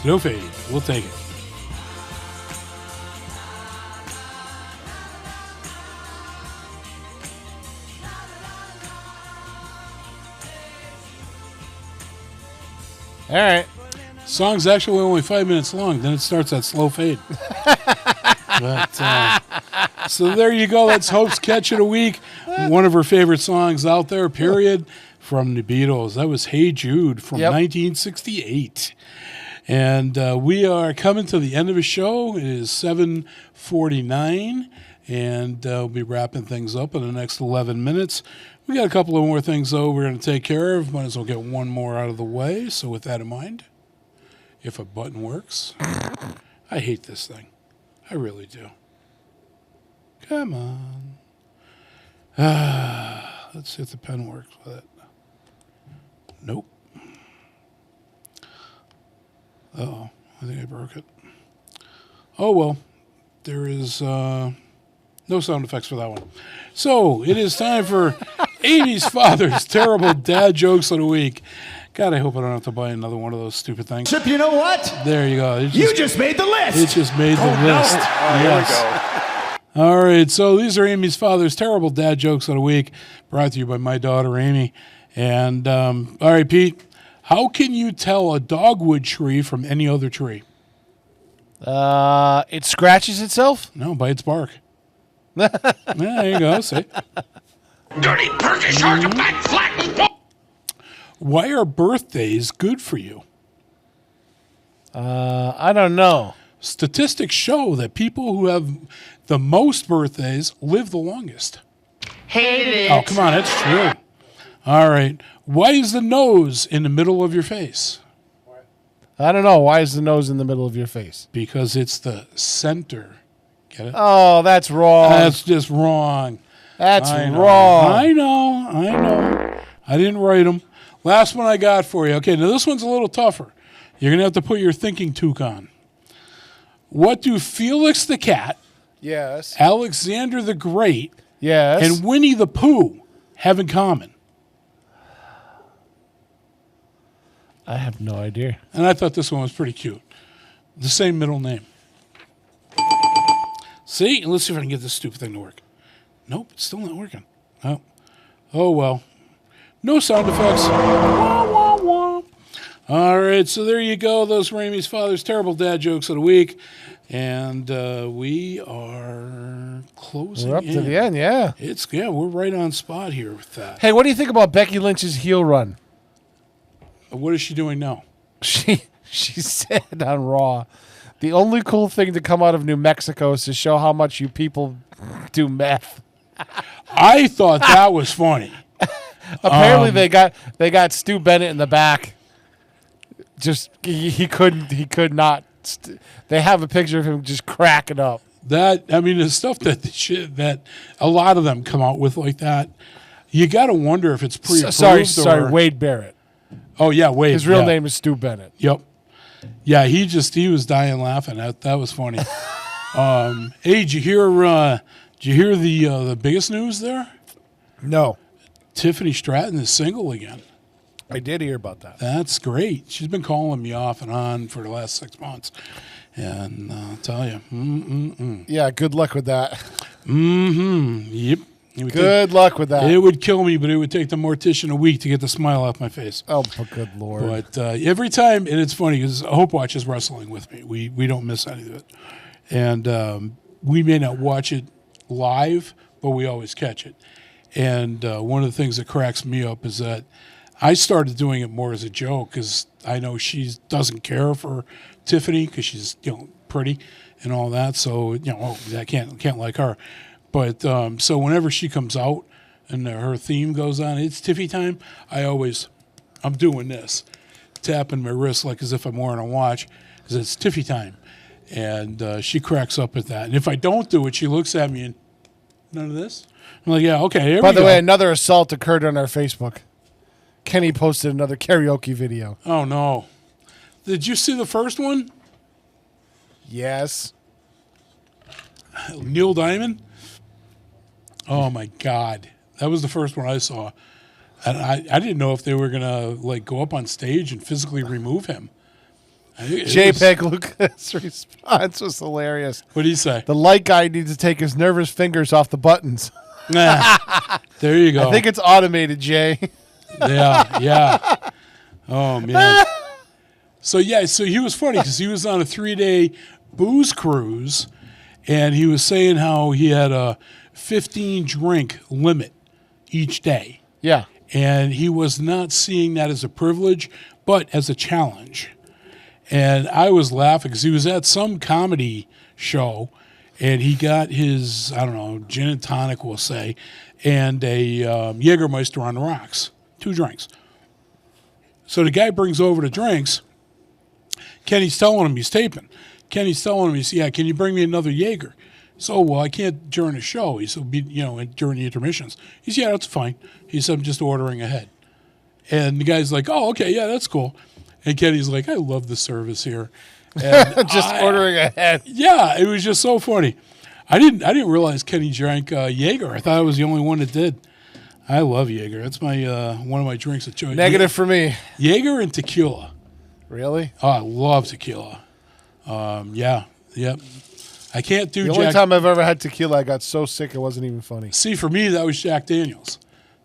Slow fade. We'll take it. All right. Song's actually only 5 minutes long. Then it starts that slow fade. But, so there you go. That's Hope's Catch of the Week. One of her favorite songs out there, period, from the Beatles. That was Hey Jude from 1968. And we are coming to the end of the show. It is 7:49, and we'll be wrapping things up in the next 11 minutes. We got a couple of more things, though, we're going to take care of. Might as well get one more out of the way. So with that in mind, if a button works. I hate this thing. I really do. Come on. Let's see if the pen works with it. Nope. Uh-oh. I think I broke it. Oh, well. There is no sound effects for that one. So, it is time for Amy's Father's Terrible Dad Jokes of the Week. God, I hope I don't have to buy another one of those stupid things. Chip, you know what? There you go. You just made the list. It just made the list. Oh, Yes. All right, so these are Amy's Father's Terrible Dad Jokes of the Week, brought to you by my daughter, Amy. And, all right, Pete, how can you tell a dogwood tree from any other tree? It scratches itself? No, by its bark. Yeah, there you go. See? Dirty Turkish artifact flat. Why are birthdays good for you? I don't know. Statistics show that people who have the most birthdays live the longest. Hate it. Oh, come on, that's true. All right. Why is the nose in the middle of your face? I don't know. Why is the nose in the middle of your face? Because it's the center. Get it? Oh, that's wrong. That's just wrong. That's wrong. wrong. I know. I didn't write them. Last one I got for you. Okay, now this one's a little tougher. You're going to have to put your thinking toque on. What do Felix the cat, Yes. Alexander the Great, Yes. and Winnie the Pooh have in common? I have no idea. And I thought this one was pretty cute. The same middle name. See? Let's see if I can get this stupid thing to work. Nope, it's still not working. Oh well. No sound effects. Wah, wah, wah. All right, so there you go. Those were Amy's Father's Terrible Dad Jokes of the Week. And we are closing We're up in. to the end, yeah. We're right on spot here with that. Hey, what do you think about Becky Lynch's heel run? What is she doing now? She said on Raw, the only cool thing to come out of New Mexico is to show how much you people do meth. I thought that was funny. Apparently they got Stu Bennett in the back. Just he could not. They have a picture of him just cracking up. The stuff that a lot of them come out with like that, you got to wonder if it's pre-approved. Sorry, Wade Barrett. Oh yeah, Wade. His real name is Stu Bennett. Yep. Yeah, he was dying laughing. That was funny. Hey, did you hear the biggest news there? No. Tiffany Stratton is single again. I did hear about that. That's great. She's been calling me off and on for the last 6 months. And I'll tell you. Yeah, good luck with that. Yep. Good luck with that. It would kill me, but it would take the mortician a week to get the smile off my face. Oh, good Lord. But every time, and it's funny because Hope watches wrestling with me. We don't miss any of it. And we may not watch it live, but we always catch it. And one of the things that cracks me up is that I started doing it more as a joke because I know she doesn't care for Tiffany because she's pretty and all that. So I can't like her. But so whenever she comes out and her theme goes on, it's Tiffy time. I'm doing this, tapping my wrist like as if I'm wearing a watch because it's Tiffy time, and she cracks up at that. And if I don't do it, she looks at me and none of this. I'm like, yeah, okay. By the way, another assault occurred on our Facebook. Kenny posted another karaoke video. Oh no! Did you see the first one? Yes. Neil Diamond. Oh my God, that was the first one I saw, and I didn't know if they were gonna go up on stage and physically remove him. JPEG Lucas' response was hilarious. What did he say? The light guy needs to take his nervous fingers off the buttons. Nah, there you go. I think it's automated, Jay. Yeah. Oh, man. So he was funny because he was on a 3-day booze cruise, and he was saying how he had a 15-drink limit each day. Yeah. And he was not seeing that as a privilege, but as a challenge. And I was laughing because he was at some comedy show, and he got his, I don't know, gin and tonic, we'll say, and a Jägermeister on the rocks, 2 drinks. So the guy brings over the drinks. Kenny's telling him he's taping. Kenny's telling him, yeah, can you bring me another Jaeger? So, well, I can't during the show. He said, during the intermissions. He said, yeah, that's fine. He said, I'm just ordering ahead. And the guy's like, oh, okay, yeah, that's cool. And Kenny's like, I love the service here. And just ordering ahead. Yeah, it was just so funny. I didn't realize Kenny drank Jaeger. I thought I was the only one that did. I love Jaeger. That's my one of my drinks of choice. Negative for me. Jaeger and tequila. Really? Oh, I love tequila. Yep. I can't do The only time I've ever had tequila, I got so sick it wasn't even funny. See, for me, that was Jack Daniels.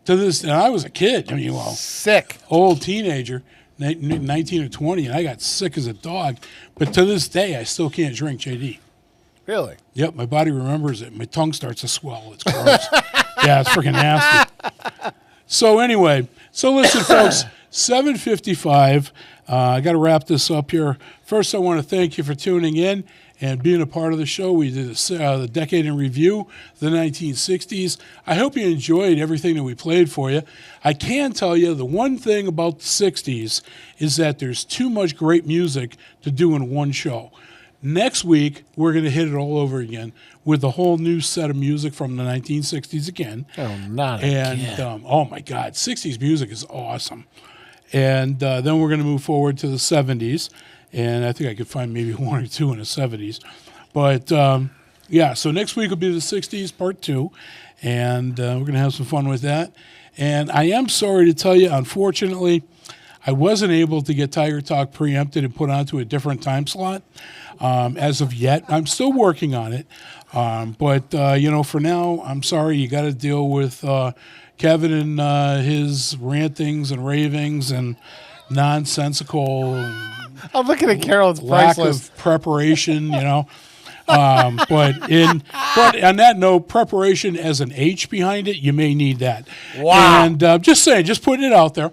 And I was a kid. I mean, sick. Old teenager, 19 or 20, and I got sick as a dog. But to this day, I still can't drink JD. Really? Yep, my body remembers it. My tongue starts to swell. It's gross. Yeah, it's freaking nasty. So anyway, listen, folks, 7:55. I got to wrap this up here. First, I want to thank you for tuning in and being a part of the show. We did the Decade in Review, the 1960s. I hope you enjoyed everything that we played for you. I can tell you the one thing about the 60s is that there's too much great music to do in one show. Next week, we're going to hit it all over again with a whole new set of music from the 1960s again. Oh, not again. And, oh, my God, 60s music is awesome. And then we're going to move forward to the 70s. And I think I could find maybe 1 or 2 in the 70s. But, so next week will be the 60s, part 2. And we're going to have some fun with that. And I am sorry to tell you, unfortunately, I wasn't able to get Tiger Talk preempted and put onto a different time slot as of yet. I'm still working on it. But for now, I'm sorry. You got to deal with Kevin and his rantings and ravings and nonsensical. I'm looking at Carol's lack price list. of preparation, but on that note, preparation as an H behind it, you may need that. Wow. And just saying, just putting it out there.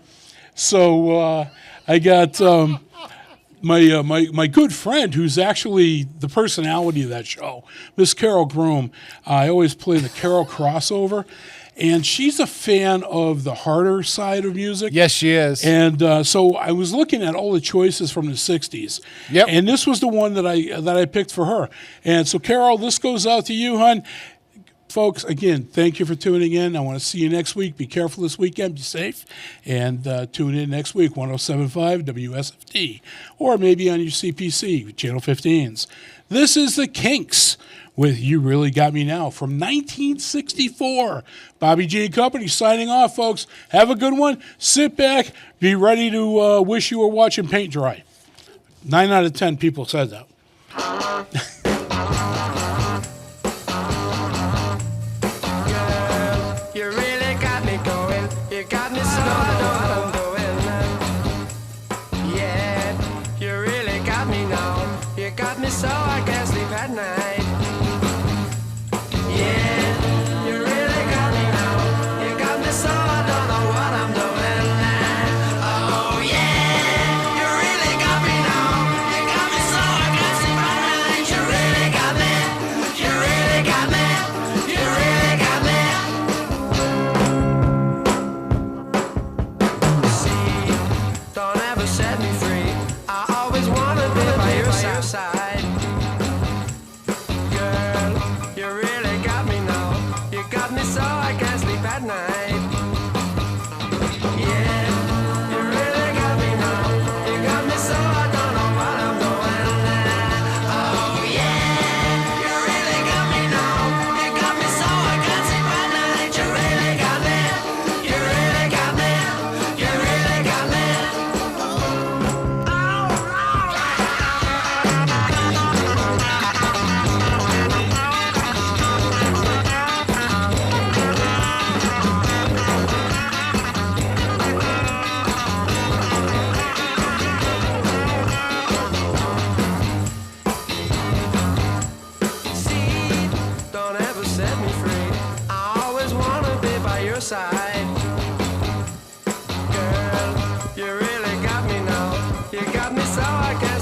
So I got my good friend, who's actually the personality of that show, Miss Carol Groom. I always play the Carol crossover. And she's a fan of the harder side of music. Yes, she is. And so I was looking at all the choices from the 60s. Yep. And this was the one that I picked for her. And so, Carol, this goes out to you, hon. Folks, again, thank you for tuning in. I want to see you next week. Be careful this weekend. Be safe. And tune in next week, 107.5 WSFD. Or maybe on your CPC, Channel 15s. This is the Kinks with You Really Got Me Now from 1964. Bobby G and Company signing off, folks. Have a good one. Sit back. Be ready to wish you were watching paint dry. 9 out of 10 people said that. You really got me going. You got me so I know what I'm doing. Yeah, you really got me now. You got me so I can't sleep at night. Yeah, you really got me now. You got me so I don't know what I'm doing. Oh yeah, you really got me now. You got me so I can't sleep at night. You really got me. side. Girl, you really got me now. You got me so I can't